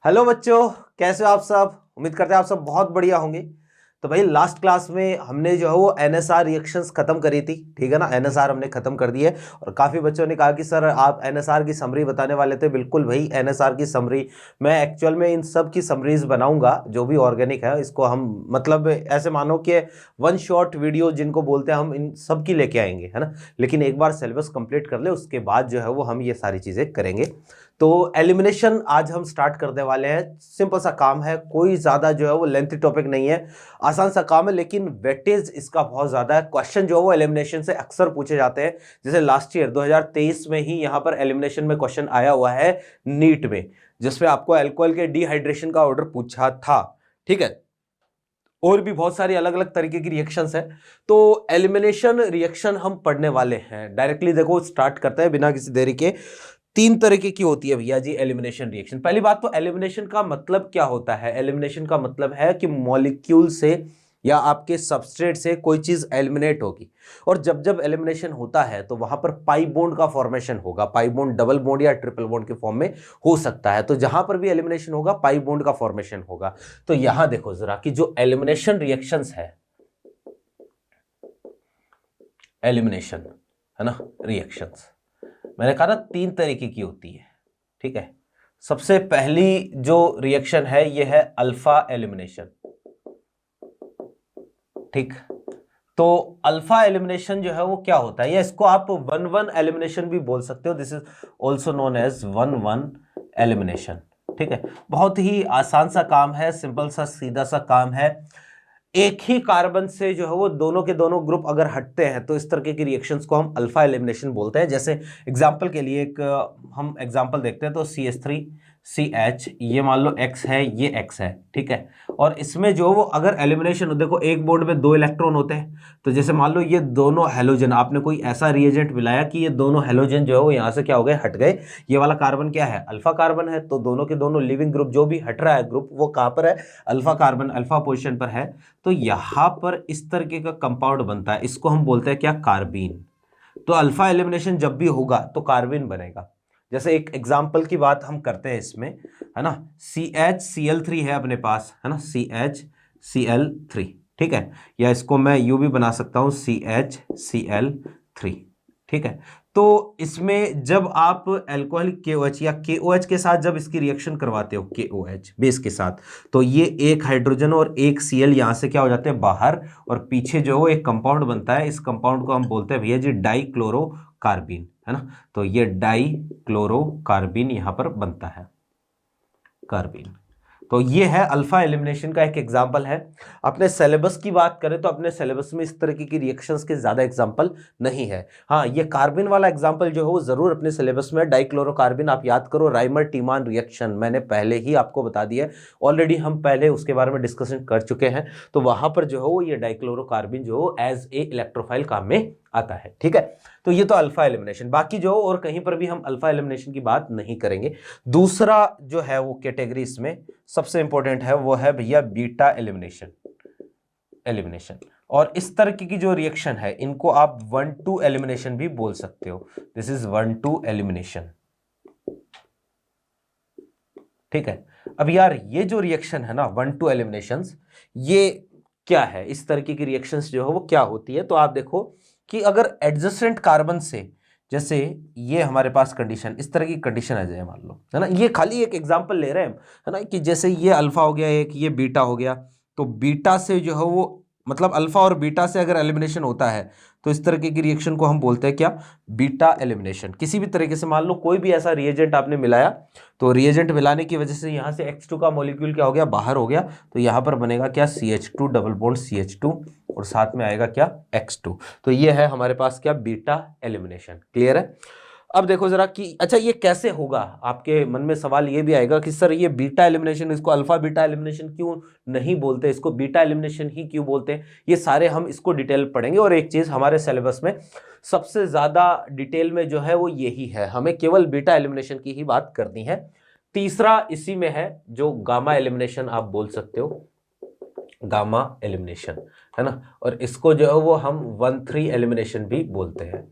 Hello बच्चों, कैसे हो आप सब। उम्मीद करते हैं आप सब बहुत बढ़िया होंगे। तो भाई लास्ट क्लास में हमने जो है वो एनएसआर रिएक्शंस खत्म करी थी, ठीक है ना। एनएसआर हमने खत्म कर दी है और काफ़ी बच्चों ने कहा कि सर आप एनएसआर की समरी बताने वाले थे। बिल्कुल भाई, एनएसआर की समरी मैं एक्चुअल में इन सब की समरीज बनाऊंगा जो भी ऑर्गेनिक है। इसको हम मतलब ऐसे मानो कि वन शॉट वीडियो जिनको बोलते हैं, हम इन सब की लेके आएंगे, है ना। लेकिन एक बार सिलेबस कंप्लीट कर ले उसके बाद जो है वो हम ये सारी चीज़ें करेंगे। तो एलिमिनेशन आज हम स्टार्ट करने वाले हैं। सिंपल सा काम है, कोई ज़्यादा जो है वो लेंथी टॉपिक नहीं है, आसान सा काम है, लेकिन वेटेज इसका बहुत ज़्यादा है। क्वेश्चन जो है वो एलिमिनेशन से अक्सर पूछे जाते हैं। जैसे लास्ट ईयर 2023 में ही यहाँ पर एलिमिनेशन में क्वेश्चन आया हुआ है नीट में, जिसमें आपको अल्कोहल के डिहाइड्रेशन का ऑर्डर पूछा था, ठीक है। और भी बहुत सारी अलग अलग तरीके की रिएक्शंस है। तो एलिमिनेशन रिएक्शन हम पढ़ने वाले हैं। डायरेक्टली देखो स्टार्ट करते हैं बिना किसी देरी के। तीन तरीके की होती है भैया जी एलिमिनेशन रिएक्शन। पहली बात तो एलिमिनेशन का मतलब क्या होता है। एलिमिनेशन का मतलब है कि मॉलिक्यूल से या आपके सबस्ट्रेट से कोई चीज एलिमिनेट होगी, और जब जब एलिमिनेशन होता है तो वहां पर पाई बॉन्ड का फॉर्मेशन होगा। पाई बॉन्ड डबल बॉन्ड या ट्रिपल बॉन्ड के फॉर्म में हो सकता है। तो जहां पर भी एलिमिनेशन होगा पाई बॉन्ड का फॉर्मेशन होगा। तो यहां देखो जरा कि जो एलिमिनेशन रिएक्शंस है, एलिमिनेशन है ना, रिएक्शंस मैंने कहा ना तीन तरीके की होती है, ठीक है। सबसे पहली जो रिएक्शन है ये है अल्फा एलिमिनेशन, ठीक। तो अल्फा एलिमिनेशन जो है वो क्या होता है, या इसको आप वन वन एलिमिनेशन भी बोल सकते हो। This is also known as one one elimination, ठीक है। बहुत ही आसान सा काम है, सिंपल सा सीधा सा काम है। एक ही कार्बन से जो है वो दोनों के दोनों ग्रुप अगर हटते हैं तो इस तरह की रिएक्शंस को हम अल्फा एलिमिनेशन बोलते हैं। जैसे एग्जांपल के लिए एक हम एग्जांपल देखते हैं। तो CH3CH, ये मान लो X है, ये X है, ठीक है। और इसमें जो वो अगर एलिमिनेशन हो, देखो एक बॉन्ड में दो इलेक्ट्रॉन होते हैं। तो जैसे मान लो ये दोनों हैलोजन, आपने कोई ऐसा रिएजेंट मिलाया कि ये दोनों हैलोजन जो है वो यहां से क्या हो गए, हट गए। ये वाला कार्बन क्या है, अल्फा कार्बन है। तो दोनों के दोनों लिविंग ग्रुप जो भी हट रहा है ग्रुप, वो कहां पर है, अल्फा कार्बन, अल्फा पोजिशन पर है। तो यहां पर इस तरीके का कंपाउंड बनता है, इसको हम बोलते हैं क्या, कार्बीन। तो अल्फा एलिमिनेशन जब भी होगा तो कार्बीन बनेगा। जैसे एक एग्जांपल की बात हम करते हैं इसमें, है ना। CHCl3 है अपने पास, है ना, CHCl3, ठीक है। या इसको मैं यू भी बना सकता हूं, CHCl3, ठीक है। तो इसमें जब आप अल्कोहल KOH या KOH के साथ जब इसकी रिएक्शन करवाते हो, KOH बेस के साथ, तो ये एक हाइड्रोजन और एक Cl यहां से क्या हो जाते हैं, बाहर। और पीछे जो एक कंपाउंड बनता है, इस कंपाउंड को हम बोलते हैं भैया जी डाइक्लोरोकार्बीन, है ना। तो ये डाइक्लोरोकार्बीन यहां पर बनता है, कार्बीन। तो ये है अल्फा एलिमिनेशन का एक एग्जांपल है। अपने सिलेबस की बात करें तो अपने सिलेबस में इस तरीके की रिएक्शंस के ज्यादा एग्जांपल नहीं है। हाँ, ये कार्बन वाला एग्जांपल जो है वो जरूर अपने सिलेबस में, डाइक्लोरोकार्बन आप याद करो, राइमर टीमान रिएक्शन मैंने पहले ही आपको बता दिया है। ऑलरेडी हम पहले उसके बारे में डिस्कशन कर चुके हैं। तो वहां पर जो है वो ये डाइक्लोरोकार्बन जो एज ए इलेक्ट्रोफाइल काम में आता है, ठीक है। तो ये तो अल्फा एलिमिनेशन। बाकी जो और कहीं पर भी हम अल्फा एलिमिनेशन की बात नहीं करेंगे। दूसरा जो है वो कैटेगरी इसमें सबसे इंपॉर्टेंट है, वो है भैया बीटा एलिमिनेशन। और इस तरह की जो रिएक्शन है इनको आप 1-2 एलिमिनेशन भी बोल सकते हो। दिस इज 1-2 एलिमिनेशन, ठीक है। अब यार ये जो रिएक्शन है ना 1-2 एलिमिनेशंस, ये क्या है, इस तरीके की रिएक्शंस जो है वो क्या होती है। तो आप देखो कि अगर एडजेसेंट कार्बन से, जैसे ये हमारे पास कंडीशन, इस तरह की कंडीशन आ जाए मान लो, है ना। ये खाली एक एग्जांपल ले रहे हैं हम, है ना, कि जैसे ये अल्फा हो गया एक, ये बीटा हो गया। तो बीटा से जो है वो मतलब अल्फा और बीटा से अगर एलिमिनेशन होता है तो इस तरीके की रिएक्शन को हम बोलते हैं क्या, बीटा एलिमिनेशन। किसी भी तरीके से मान लो कोई भी ऐसा रिएजेंट आपने मिलाया, तो रिएजेंट मिलाने की वजह से यहां से X2 का मॉलिक्यूल क्या हो गया, बाहर हो गया। तो यहां पर बनेगा क्या, CH2 डबल बॉन्ड CH2, और साथ में आएगा क्या, X2। तो ये है हमारे पास क्या, बीटा एलिमिनेशन। क्लियर है। अब देखो जरा कि अच्छा ये कैसे होगा, आपके मन में सवाल ये भी आएगा कि सर ये बीटा एलिमिनेशन, इसको अल्फा बीटा एलिमिनेशन क्यों नहीं बोलते, इसको बीटा एलिमिनेशन ही क्यों बोलते हैं। ये सारे हम इसको डिटेल पढ़ेंगे। और एक चीज हमारे सिलेबस में सबसे ज्यादा डिटेल में जो है वो यही है, हमें केवल बीटा एलिमिनेशन की ही बात करनी है। तीसरा इसी में है जो गामा एलिमिनेशन आप बोल सकते हो, गामा एलिमिनेशन, है ना। और इसको जो है वो हम 1-3 एलिमिनेशन भी बोलते हैं,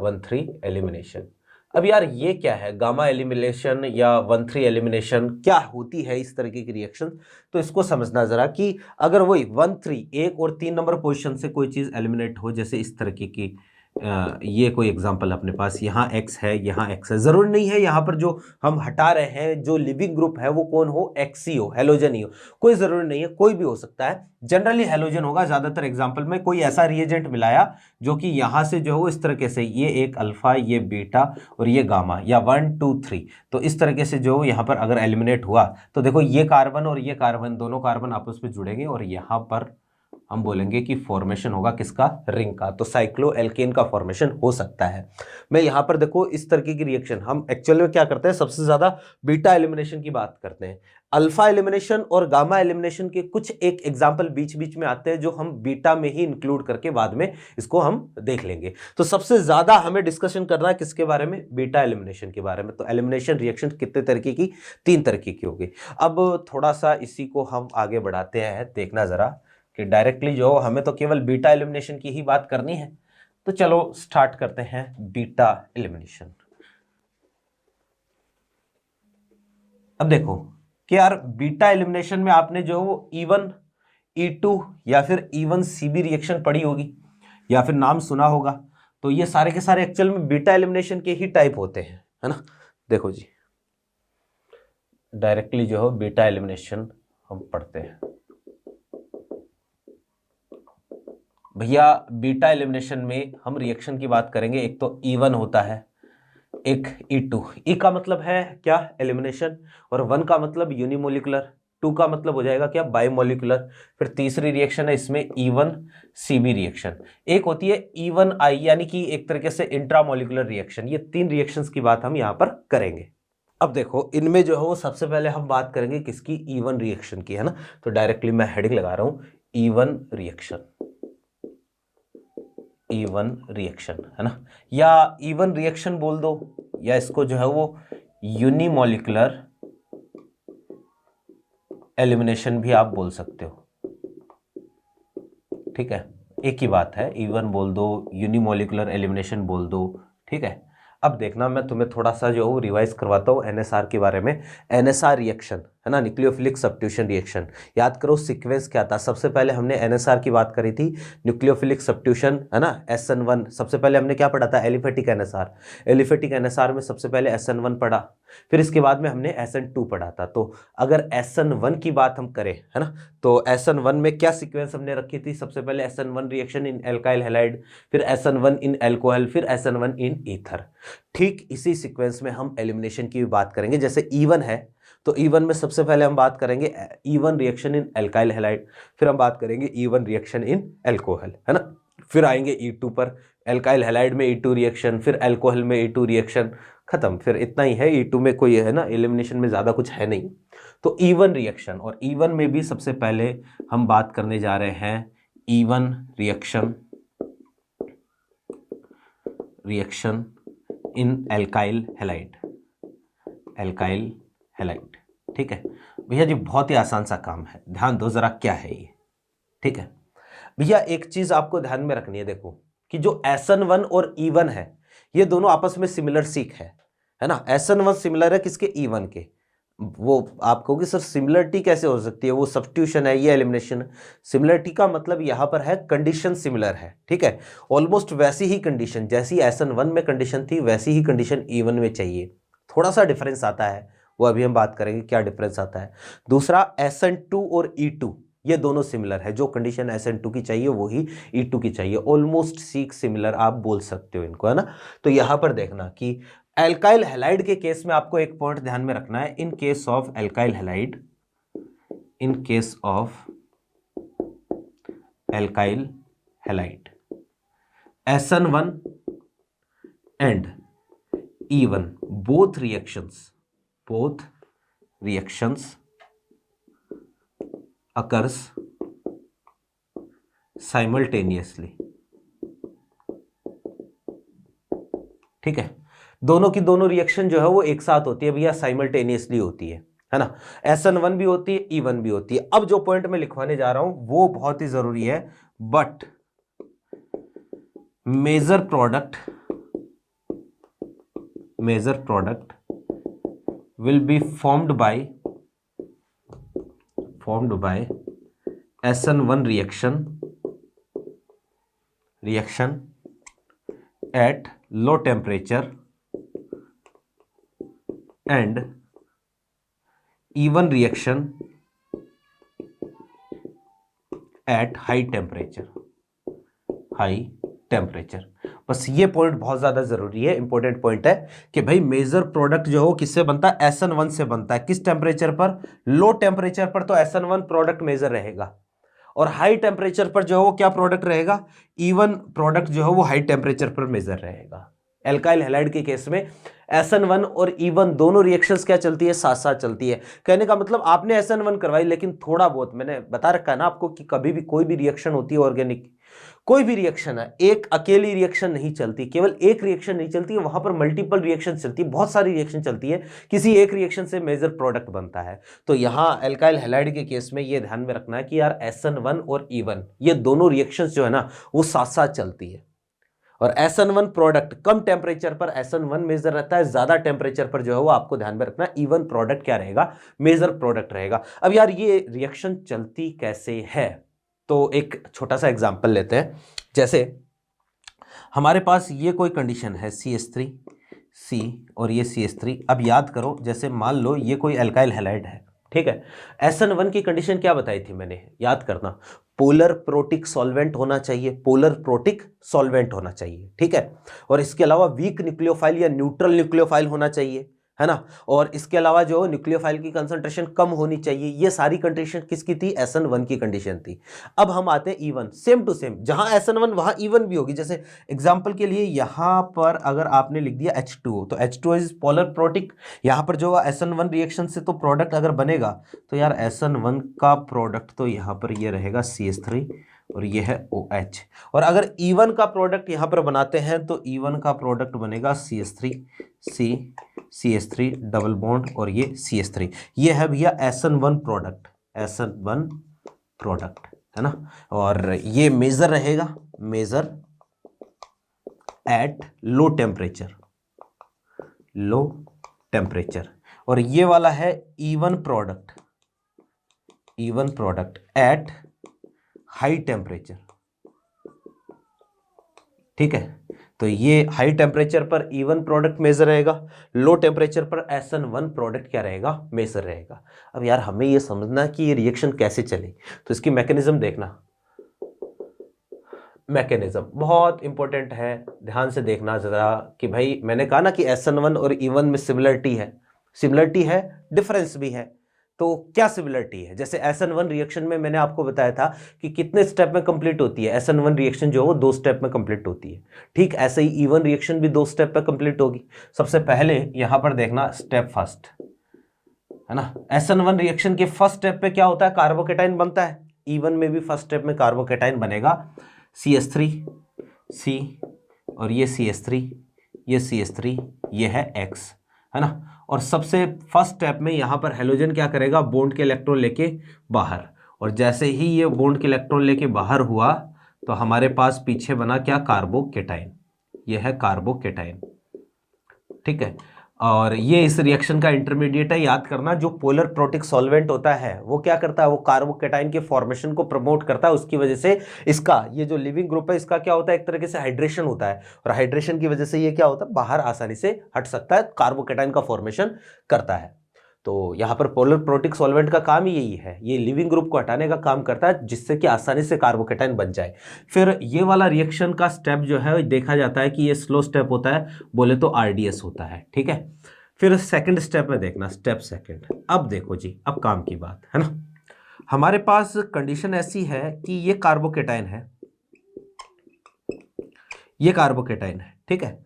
1-3 एलिमिनेशन। अब यार ये क्या है गामा एलिमिनेशन या 1,3 एलिमिनेशन, क्या होती है इस तरीके की रिएक्शन? तो इसको समझना जरा कि अगर वही 1,3 1 और 3 नंबर पोजीशन से कोई चीज एलिमिनेट हो, जैसे इस तरीके की ये कोई एग्जांपल अपने पास, यहाँ x है यहाँ x है, जरूरी नहीं है यहाँ पर जो हम हटा रहे हैं जो लिविंग ग्रुप है वो कौन हो, x ही हो, हेलोजन ही हो, कोई जरूरी नहीं है, कोई भी हो सकता है, जनरली हेलोजन होगा ज्यादातर एग्जांपल में। कोई ऐसा रिएजेंट मिलाया जो कि यहाँ से जो हो इस तरीके से, ये एक अल्फा, ये बीटा और ये गामा, या 1 2 3, तो इस तरीके से जो यहाँ पर अगर एलिमिनेट हुआ तो देखो ये कार्बन और ये कार्बन, दोनों कार्बन आपस में जुड़ेंगे और यहाँ पर हम बोलेंगे कि फॉर्मेशन होगा किसका, रिंग का, तो साइक्लो एल्केन का फॉर्मेशन हो सकता है। मैं यहाँ पर देखो इस तरीके की रिएक्शन हम एक्चुअल में क्या करते हैं, सबसे ज्यादा बीटा एलिमिनेशन की बात करते हैं। अल्फा एलिमिनेशन और गामा एलिमिनेशन के कुछ एक एग्जांपल बीच बीच में आते हैं जो हम बीटा में ही इंक्लूड करके बाद में इसको हम देख लेंगे। तो सबसे ज्यादा हमें डिस्कशन करना है किसके बारे में, बीटा एलिमिनेशन के बारे में। तो एलिमिनेशन रिएक्शन कितने तरीके की, 3 तरीके की होगी। अब थोड़ा सा इसी को हम आगे बढ़ाते हैं, देखना जरा कि डायरेक्टली जो हमें तो केवल बीटा एलिमिनेशन की ही बात करनी है। तो चलो स्टार्ट करते हैं बीटा एलिमिनेशन। अब देखो कि यार बीटा एलिमिनेशन में आपने जो E1 E2 या फिर E1 CB रिएक्शन पढ़ी होगी या फिर नाम सुना होगा। तो ये सारे के सारे एक्चुअल में बीटा एलिमिनेशन के ही टाइप होते हैं, है ना। देखो जी, डायरेक्टली जो है बीटा एलिमिनेशन हम पढ़ते हैं। भैया बीटा एलिमिनेशन में हम रिएक्शन की बात करेंगे, एक तो E1 होता है, एक E2। E का मतलब है क्या, एलिमिनेशन, और 1 का मतलब यूनिमोलिकुलर, 2 का मतलब हो जाएगा क्या, बायोमोलिकुलर। फिर तीसरी रिएक्शन है इसमें E1 CB रिएक्शन। एक होती है E1I यानी कि एक तरीके से इंट्रामोलिकुलर रिएक्शन। ये 3 रिएक्शंस की बात हम यहाँ पर करेंगे। अब देखो इनमें जो है वो सबसे पहले हम बात करेंगे किसकी, E1 रिएक्शन की, है ना। तो डायरेक्टली मैं हेडिंग लगा रहा हूं E1 रिएक्शन, E1 रिएक्शन, है ना, या E1 रिएक्शन बोल दो, या इसको जो है वो यूनिमोलिकुलर एलिमिनेशन भी आप बोल सकते हो, ठीक है, एक ही बात है, E1 बोल दो, यूनिमोलिकुलर एलिमिनेशन बोल दो, ठीक है। अब देखना मैं तुम्हें थोड़ा सा जो रिवाइज करवाता हूँ NSR के बारे में। NSR रिएक्शन, है ना, न्यूक्लियोफिलिक सब्स्टिट्यूशन रिएक्शन। याद करो सीक्वेंस क्या था, सबसे पहले हमने NSR की बात करी थी, न्यूक्लियोफिलिक सब्स्टिट्यूशन, है ना, SN1। सबसे पहले हमने क्या पढ़ा था, एलिफेटिक NSR। एलिफेटिक NSR में सबसे पहले SN1 पढ़ा, फिर इसके बाद में हमने SN2 पढ़ा था। तो अगर SN1 की बात हम करें, है ना, तो SN1 में क्या सीक्वेंस हमने रखी थी, सबसे पहले SN1 reaction in alkyl halide, फिर SN1 इन एल्कोहल, फिर SN1 इन ईथर। ठीक इसी सीक्वेंस में हम एलिमिनेशन की भी बात करेंगे। जैसे E1 है तो E1 में सबसे पहले हम बात करेंगे E1 reaction in alkyl halide, फिर हम बात करेंगे E1 रिएक्शन इन एल्कोहल, है ना, फिर आएंगे E2 पर, एल्काइल हैलाइड में E2 रिएक्शन, फिर एल्कोहल में E2 रिएक्शन, खत्म। फिर इतना ही है, E2 में कोई, है ना, एलिमिनेशन में ज्यादा कुछ है नहीं। तो E1 रिएक्शन, और E1 में भी सबसे पहले हम बात करने जा रहे हैं E1 reaction in alkyl halide, alkyl halide, ठीक है भैया जी। बहुत ही आसान सा काम है, ध्यान दो जरा क्या है ये, ठीक है भैया। एक चीज आपको ध्यान में रखनी है, देखो कि जो SN1 और E1 है ये दोनों आपस में सिमिलर सीक है ना। SN1 सिमिलर है किसके, E1 के। वो आप कहोगे सर सिमिलरिटी कैसे हो सकती है, वो सब्स्टिट्यूशन है, ये एलिमिनेशन। सिमिलरिटी का मतलब यहाँ पर है कंडीशन सिमिलर है, ठीक है, ऑलमोस्ट वैसी ही कंडीशन जैसी SN1 में कंडीशन थी वैसी ही कंडीशन E1 में चाहिए। थोड़ा सा डिफरेंस आता है, वो अभी हम बात करेंगे क्या डिफरेंस आता है। दूसरा SN2 और E2 ये दोनों सिमिलर है, जो कंडीशन SN2 की चाहिए वही E2 की चाहिए, ऑलमोस्ट सीक सिमिलर आप बोल सकते हो इनको, है ना। तो यहां पर देखना कि एल्काइल हैलाइड के केस में आपको एक पॉइंट ध्यान में रखना है, in case of alkyl halide, in case of alkyl halide SN1 and E1 both reactions occurs simultaneously, ठीक है। दोनों की दोनों रिएक्शन जो है वो एक साथ होती है भैया, साइमल्टेनियसली होती है ना। SN1 भी होती है, E1 भी होती है। अब जो पॉइंट मैं लिखवाने जा रहा हूं वो बहुत ही जरूरी है, but major product will be formed by SN1 reaction at low temperature and E1 reaction at high temperature. बस ये पॉइंट बहुत ज्यादा जरूरी है, इंपॉर्टेंट पॉइंट है कि भाई मेजर प्रोडक्ट जो हो किससे बनता है, SN1 से बनता है। किस टेम्परेचर पर? लो टेम्परेचर पर तो SN1 प्रोडक्ट मेजर रहेगा, और हाई टेम्परेचर पर जो है वो क्या प्रोडक्ट रहेगा, E1 प्रोडक्ट जो है वो हाई टेम्परेचर पर मेजर रहेगा। एल्काइल हैलाइड के केस में SN1 और E1 दोनों रिएक्शंस क्या चलती है, साथ साथ चलती है। कहने का मतलब आपने SN1 करवाई, लेकिन थोड़ा बहुत मैंने बता रखा है ना आपको कि कभी भी कोई भी रिएक्शन होती है ऑर्गेनिक, कोई भी रिएक्शन है, एक अकेली रिएक्शन नहीं चलती, केवल एक रिएक्शन नहीं चलती है, वहां पर मल्टीपल रिएक्शन चलती है, बहुत सारी रिएक्शन चलती है, किसी एक रिएक्शन से मेजर प्रोडक्ट बनता है। तो यहां एल्काइल हैलाइड के केस में ये ध्यान में रखना है कि यार SN1 और E1 ये दोनों रिएक्शंस जो है ना वो साथ साथ चलती है, और SN1 प्रोडक्ट कम टेम्परेचर पर SN1 मेजर रहता है, ज्यादा टेम्परेचर पर जो है वो आपको ध्यान में रखना है E1 प्रोडक्ट क्या रहेगा, मेजर प्रोडक्ट रहेगा। अब यार ये रिएक्शन चलती कैसे है, तो एक छोटा सा एग्जांपल लेते हैं। जैसे हमारे पास ये कोई कंडीशन है CH3 C और ये CH3। अब याद करो, जैसे मान लो ये कोई एल्काइल हैलाइड है, ठीक है। SN1 की कंडीशन क्या बताई थी मैंने, याद करना, पोलर प्रोटिक सॉल्वेंट होना चाहिए, पोलर प्रोटिक सॉल्वेंट होना चाहिए, ठीक है। और इसके अलावा वीक न्यूक्लियोफाइल या न्यूट्रल न्यूक्लियोफाइल होना चाहिए, है ना। और इसके अलावा जो न्यूक्लियोफाइल की कंसंट्रेशन कम होनी चाहिए। ये सारी कंडीशन किसकी थी, SN1 की कंडीशन थी। अब हम आते हैं E1, सेम टू सेम, जहां SN1 वहां E1 भी होगी। जैसे एग्जांपल के लिए यहां पर अगर आपने लिख दिया H2O, तो H2O इज पोलर प्रोटिक, यहां पर जो SN1 रिएक्शन से तो प्रोडक्ट अगर बनेगा तो यार SN1 का प्रोडक्ट तो यहां पर ये रहेगा CH3 और ये है OH। और अगर E1 का प्रोडक्ट यहां पर बनाते हैं तो E1 का प्रोडक्ट बनेगा CH3 C CH3 double bond और ये CH3। ये है भैया SN1 प्रोडक्ट, SN1 प्रोडक्ट, है ना। और ये मेजर रहेगा, major at low temperature, low temperature. और ये वाला है E1 product, E1 product at high temperature, ठीक है। तो ये हाई टेम्परेचर पर E1 प्रोडक्ट मेजर रहेगा, लो टेम्परेचर पर SN1 प्रोडक्ट क्या रहेगा, मेजर रहेगा। अब यार हमें ये समझना कि ये रिएक्शन कैसे चले, तो इसकी मैकेनिज्म देखना। मैकेनिज्म बहुत इंपॉर्टेंट है, ध्यान से देखना जरा कि भाई मैंने कहा ना कि SN1 और E1 में सिमिलरिटी है, डिफरेंस भी है। तो क्या सिमिलरिटी है, जैसे SN1 रिएक्शन में मैंने आपको बताया था कि कितने स्टेप में कंप्लीट होती है, SN1 रिएक्शन जो है वो 2 स्टेप में कंप्लीट होती है, ठीक। ऐसे ही E1 रिएक्शन भी 2 स्टेप में कंप्लीट होगी। सबसे पहले यहां पर देखना स्टेप फर्स्ट, है ना। SN1 रिएक्शन के फर्स्ट स्टेप पे क्या होता है, कार्बोकेटाइन बनता है। E1 में भी फर्स्ट स्टेप में कार्बोकेटाइन बनेगा, CH3 C और ये CH3, ये CH3, ये है X, है ना। और सबसे फर्स्ट स्टेप में यहां पर हेलोजन क्या करेगा, बॉन्ड के इलेक्ट्रॉन लेके बाहर, और जैसे ही ये बॉन्ड के इलेक्ट्रॉन लेके बाहर हुआ तो हमारे पास पीछे बना क्या, कार्बोकेटाइन। ये है कार्बोकेटाइन, ठीक है। और ये इस रिएक्शन का इंटरमीडिएट है, याद करना। जो पोलर प्रोटिक सॉल्वेंट होता है वो क्या करता है, वो कार्बोकेटाइन के फॉर्मेशन को प्रमोट करता है। उसकी वजह से इसका ये जो लिविंग ग्रुप है इसका क्या होता है, एक तरीके से हाइड्रेशन होता है, और हाइड्रेशन की वजह से ये क्या होता है, बाहर आसानी से हट सकता है, कार्बोकेटाइन का फॉर्मेशन करता है। तो यहाँ पर पोलर प्रोटिक सॉल्वेंट का काम ही यही है, ये लिविंग ग्रुप को हटाने का काम करता है, जिससे कि आसानी से कार्बोकेटाइन बन जाए। फिर ये वाला रिएक्शन का स्टेप जो है देखा जाता है कि ये स्लो स्टेप होता है, बोले तो RDS होता है, ठीक है। फिर सेकंड स्टेप में देखना, स्टेप सेकंड। अब देखो जी, अब काम की बात है ना। हमारे पास कंडीशन ऐसी है कि ये कार्बोकेटाइन है, ये कार्बोकेटाइन है, ठीक है।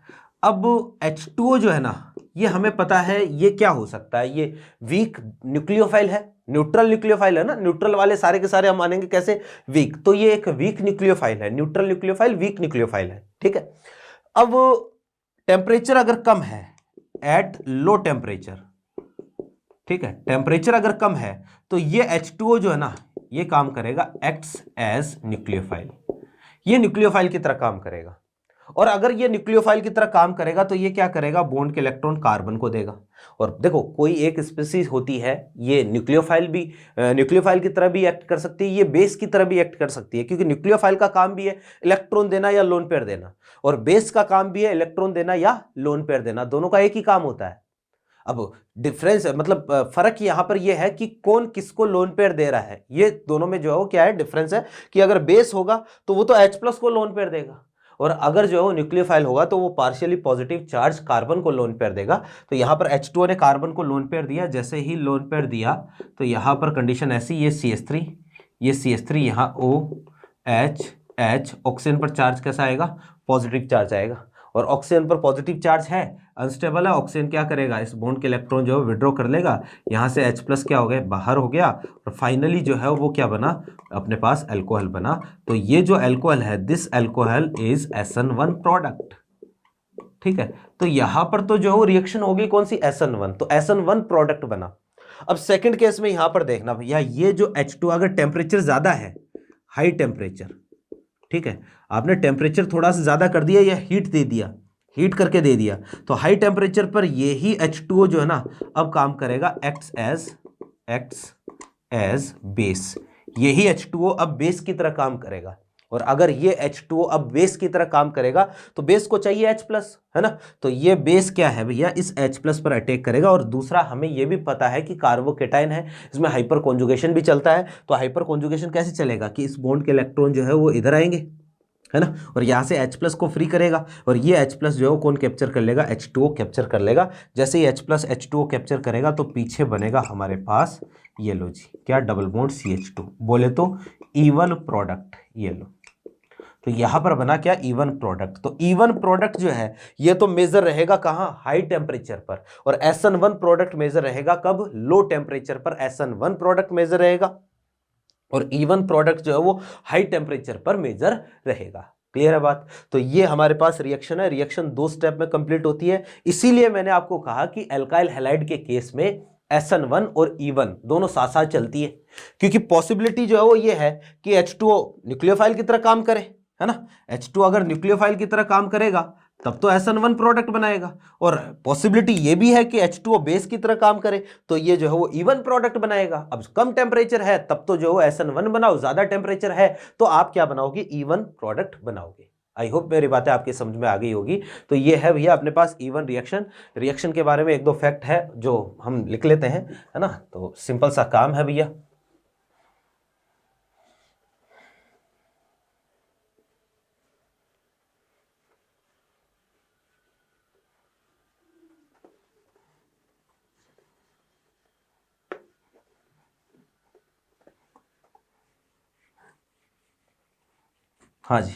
अब H2O जो है ना, ये हमें पता है ये क्या हो सकता है, ये वीक न्यूक्लियोफाइल है, न्यूट्रल न्यूक्लियोफाइल है ना। न्यूट्रल वाले सारे के सारे हम मानेंगे कैसे, वीक। तो ये एक वीक न्यूक्लियोफाइल है, न्यूट्रल न्यूक्लियोफाइल वीक न्यूक्लियोफाइल है, ठीक है। अब टेम्परेचर अगर कम है, एट लो टेम्परेचर, ठीक है, टेम्परेचर अगर कम है तो ये H2O जो है ना ये काम करेगा, एक्ट्स एज न्यूक्लियोफाइल, ये न्यूक्लियोफाइल की तरह काम करेगा। और अगर ये न्यूक्लियोफाइल की तरह काम करेगा तो ये क्या करेगा, बॉन्ड के इलेक्ट्रॉन कार्बन को देगा। और देखो कोई एक स्पीसीज होती है, ये न्यूक्लियोफाइल की तरह भी एक्ट कर सकती है, ये बेस की तरह भी एक्ट कर सकती है, क्योंकि न्यूक्लियोफाइल का काम भी है इलेक्ट्रॉन देना या लोन पेयर देना, और बेस का काम भी है इलेक्ट्रॉन देना या लोन पेयर देना, दोनों का एक ही काम होता है। अब डिफरेंस मतलब फर्क यहां पर यह है कि कौन किसको लोन पेयर दे रहा है, ये दोनों में जो है वो क्या है, डिफरेंस है कि अगर बेस होगा तो वो तो H+ को लोन पेयर देगा, और अगर जो है वो न्यूक्लियोफाइल होगा तो वो पार्शियली पॉजिटिव चार्ज कार्बन को लोन पेयर देगा। तो यहां पर H2O ने कार्बन को लोन पेयर दिया, जैसे ही लोन पेयर दिया तो यहां पर कंडीशन ऐसी, ये CH3 यहां OH, ऑक्सीजन पर चार्ज कैसा आएगा, पॉजिटिव चार्ज आएगा, और ऑक्सीजन पर पॉजिटिव चार्ज है, अनस्टेबल है, ऑक्सीजन क्या करेगा, इस बॉन्ड के इलेक्ट्रॉन जो है विड्रॉ कर लेगा, यहाँ से H+ क्या हो गया, बाहर हो गया, और फाइनली जो है वो क्या बना, अपने पास अल्कोहल बना। तो ये जो अल्कोहल है, this alcohol is SN1 product. ठीक है, तो यहां पर तो जो रिएक्शन होगी कौन सी, SN1, तो SN1 प्रोडक्ट बना। अब सेकंड केस में यहां पर देखना भैया, ये जो H2 अगर टेम्परेचर ज्यादा है, हाई टेम्परेचर, ठीक है, आपने टेम्परेचर थोड़ा सा ज्यादा कर दिया या हीट दे दिया, हीट करके दे दिया, तो हाई टेम्परेचर पर ये ही H2O जो है ना अब काम करेगा, एक्ट्स एज बेस, यही H2O अब बेस की तरह काम करेगा। और अगर ये H2O अब बेस की तरह काम करेगा तो बेस को चाहिए H+, है ना, तो ये बेस क्या है भैया, इस H+ पर अटैक करेगा। और दूसरा हमें ये भी पता है कि कार्बोकेटाइन है, इसमें हाइपर कॉन्जुगेशन भी चलता है, तो हाइपर कॉन्जुगेशन कैसे चलेगा कि इस बॉन्ड के इलेक्ट्रॉन जो है वो इधर आएंगे, है ना, और यहाँ से H+ को फ्री करेगा, और ये H+ जो है कौन कैप्चर कर लेगा, H2O कैप्चर कर लेगा। जैसे ही H+ H2O कैप्चर करेगा तो पीछे बनेगा हमारे पास ये लो जी, क्या, डबल बॉन्ड CH2, बोले तो E1 प्रोडक्ट, ये लो, तो यहां पर बना क्या, E1 प्रोडक्ट। तो E1 प्रोडक्ट जो है ये तो मेजर रहेगा कहां, हाई टेम्परेचर पर, और SN1 प्रोडक्ट मेजर रहेगा कब, लो टेम्परेचर पर SN1 प्रोडक्ट मेजर रहेगा, और E1 प्रोडक्ट जो है वो हाई टेम्परेचर पर मेजर रहेगा। क्लियर है बात। तो ये हमारे पास रिएक्शन है, रिएक्शन 2 स्टेप में कंप्लीट होती है। इसीलिए मैंने आपको कहा कि एल्काइल हैलाइड के केस में SN1 और E1 दोनों साथ साथ चलती है, क्योंकि पॉसिबिलिटी जो है वो ये है कि H2O न्यूक्लियोफाइल की तरह काम करे, है ना, H2 अगर न्यूक्लियोफाइल की तरह काम करेगा तब तो SN1 प्रोडक्ट बनाएगा, और पॉसिबिलिटी ये भी है कि H2O बेस की तरह काम करे तो ये जो है वो E1 प्रोडक्ट बनाएगा। अब कम टेम्परेचर है तब तो जो है SN1 बनाओ, ज्यादा टेम्परेचर है तो आप क्या बनाओगे, E1 प्रोडक्ट बनाओगे। आई होप मेरी बातें आपके समझ में आ गई होगी। तो ये है भैया अपने पास E1 रिएक्शन। रिएक्शन के बारे में 1-2 फैक्ट है जो हम लिख लेते हैं, है ना, तो सिंपल सा काम है भैया। हाँ जी,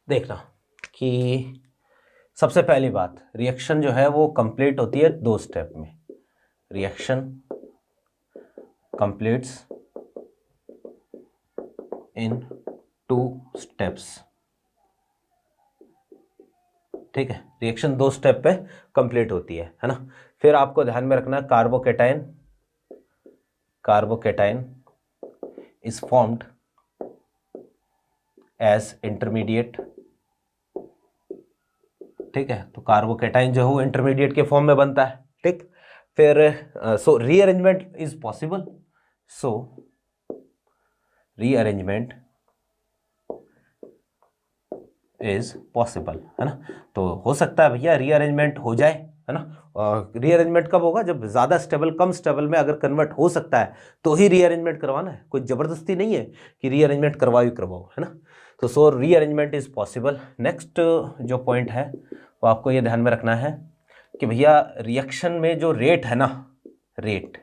देखना कि सबसे पहली बात, रिएक्शन जो है वो कंप्लीट होती है 2 स्टेप में। रिएक्शन कंप्लीट्स इन 2 स्टेप्स। ठीक है, रिएक्शन 2 स्टेप पे कंप्लीट होती है ना। फिर आपको ध्यान में रखना, carbocation is formed as intermediate. ठीक है, तो कार्बोकेटाइन जो है वो इंटरमीडिएट के फॉर्म में बनता है। ठीक, फिर so rearrangement is possible, so rearrangement is possible, है ना। तो हो सकता है भैया रीअरेंजमेंट हो जाए, है ना। रीअरेंजमेंट कब होगा, जब ज्यादा स्टेबल कम स्टेबल में अगर कन्वर्ट हो सकता है तो ही रीअरेंजमेंट करवाना है, कोई जबरदस्ती नहीं है कि रीअरेंजमेंट करवाओ, है ना। तो सो रीअरेंजमेंट इज पॉसिबल। नेक्स्ट जो पॉइंट है वो आपको ये ध्यान में रखना है कि भैया रिएक्शन में जो रेट है ना, रेट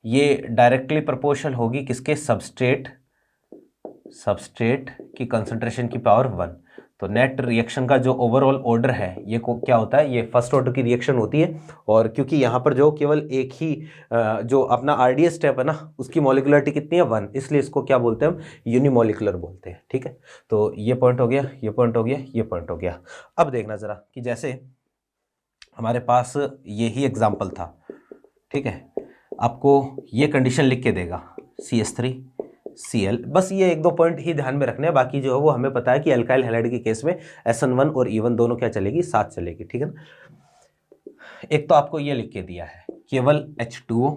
ये डायरेक्टली प्रोपोर्शनल होगी किसके, सबस्ट्रेट की कंसंट्रेशन की पावर 1। तो नेट रिएक्शन का जो ओवरऑल ऑर्डर है ये क्या होता है, ये फर्स्ट ऑर्डर की रिएक्शन होती है। और क्योंकि यहाँ पर जो केवल एक ही जो अपना RDS स्टेप है ना उसकी मॉलिक्युलरिटी कितनी है, 1, इसलिए इसको क्या बोलते हैं हम, यूनिमॉलिक्युलर बोलते हैं। ठीक है, तो ये पॉइंट हो गया, ये पॉइंट हो गया, ये पॉइंट हो गया। अब देखना जरा कि जैसे हमारे पास यही एग्जाम्पल था, ठीक है। आपको ये कंडीशन लिख के देगा CH3Cl, बस ये एक दो पॉइंट ही ध्यान में रखने हैं, बाकी जो है वो हमें पता है कि अल्काइल हैलाइड के केस में SN1 और E1 दोनों क्या चलेगी, साथ चलेगी, ठीक है ना। एक तो आपको ये लिख के दिया है केवल H2O,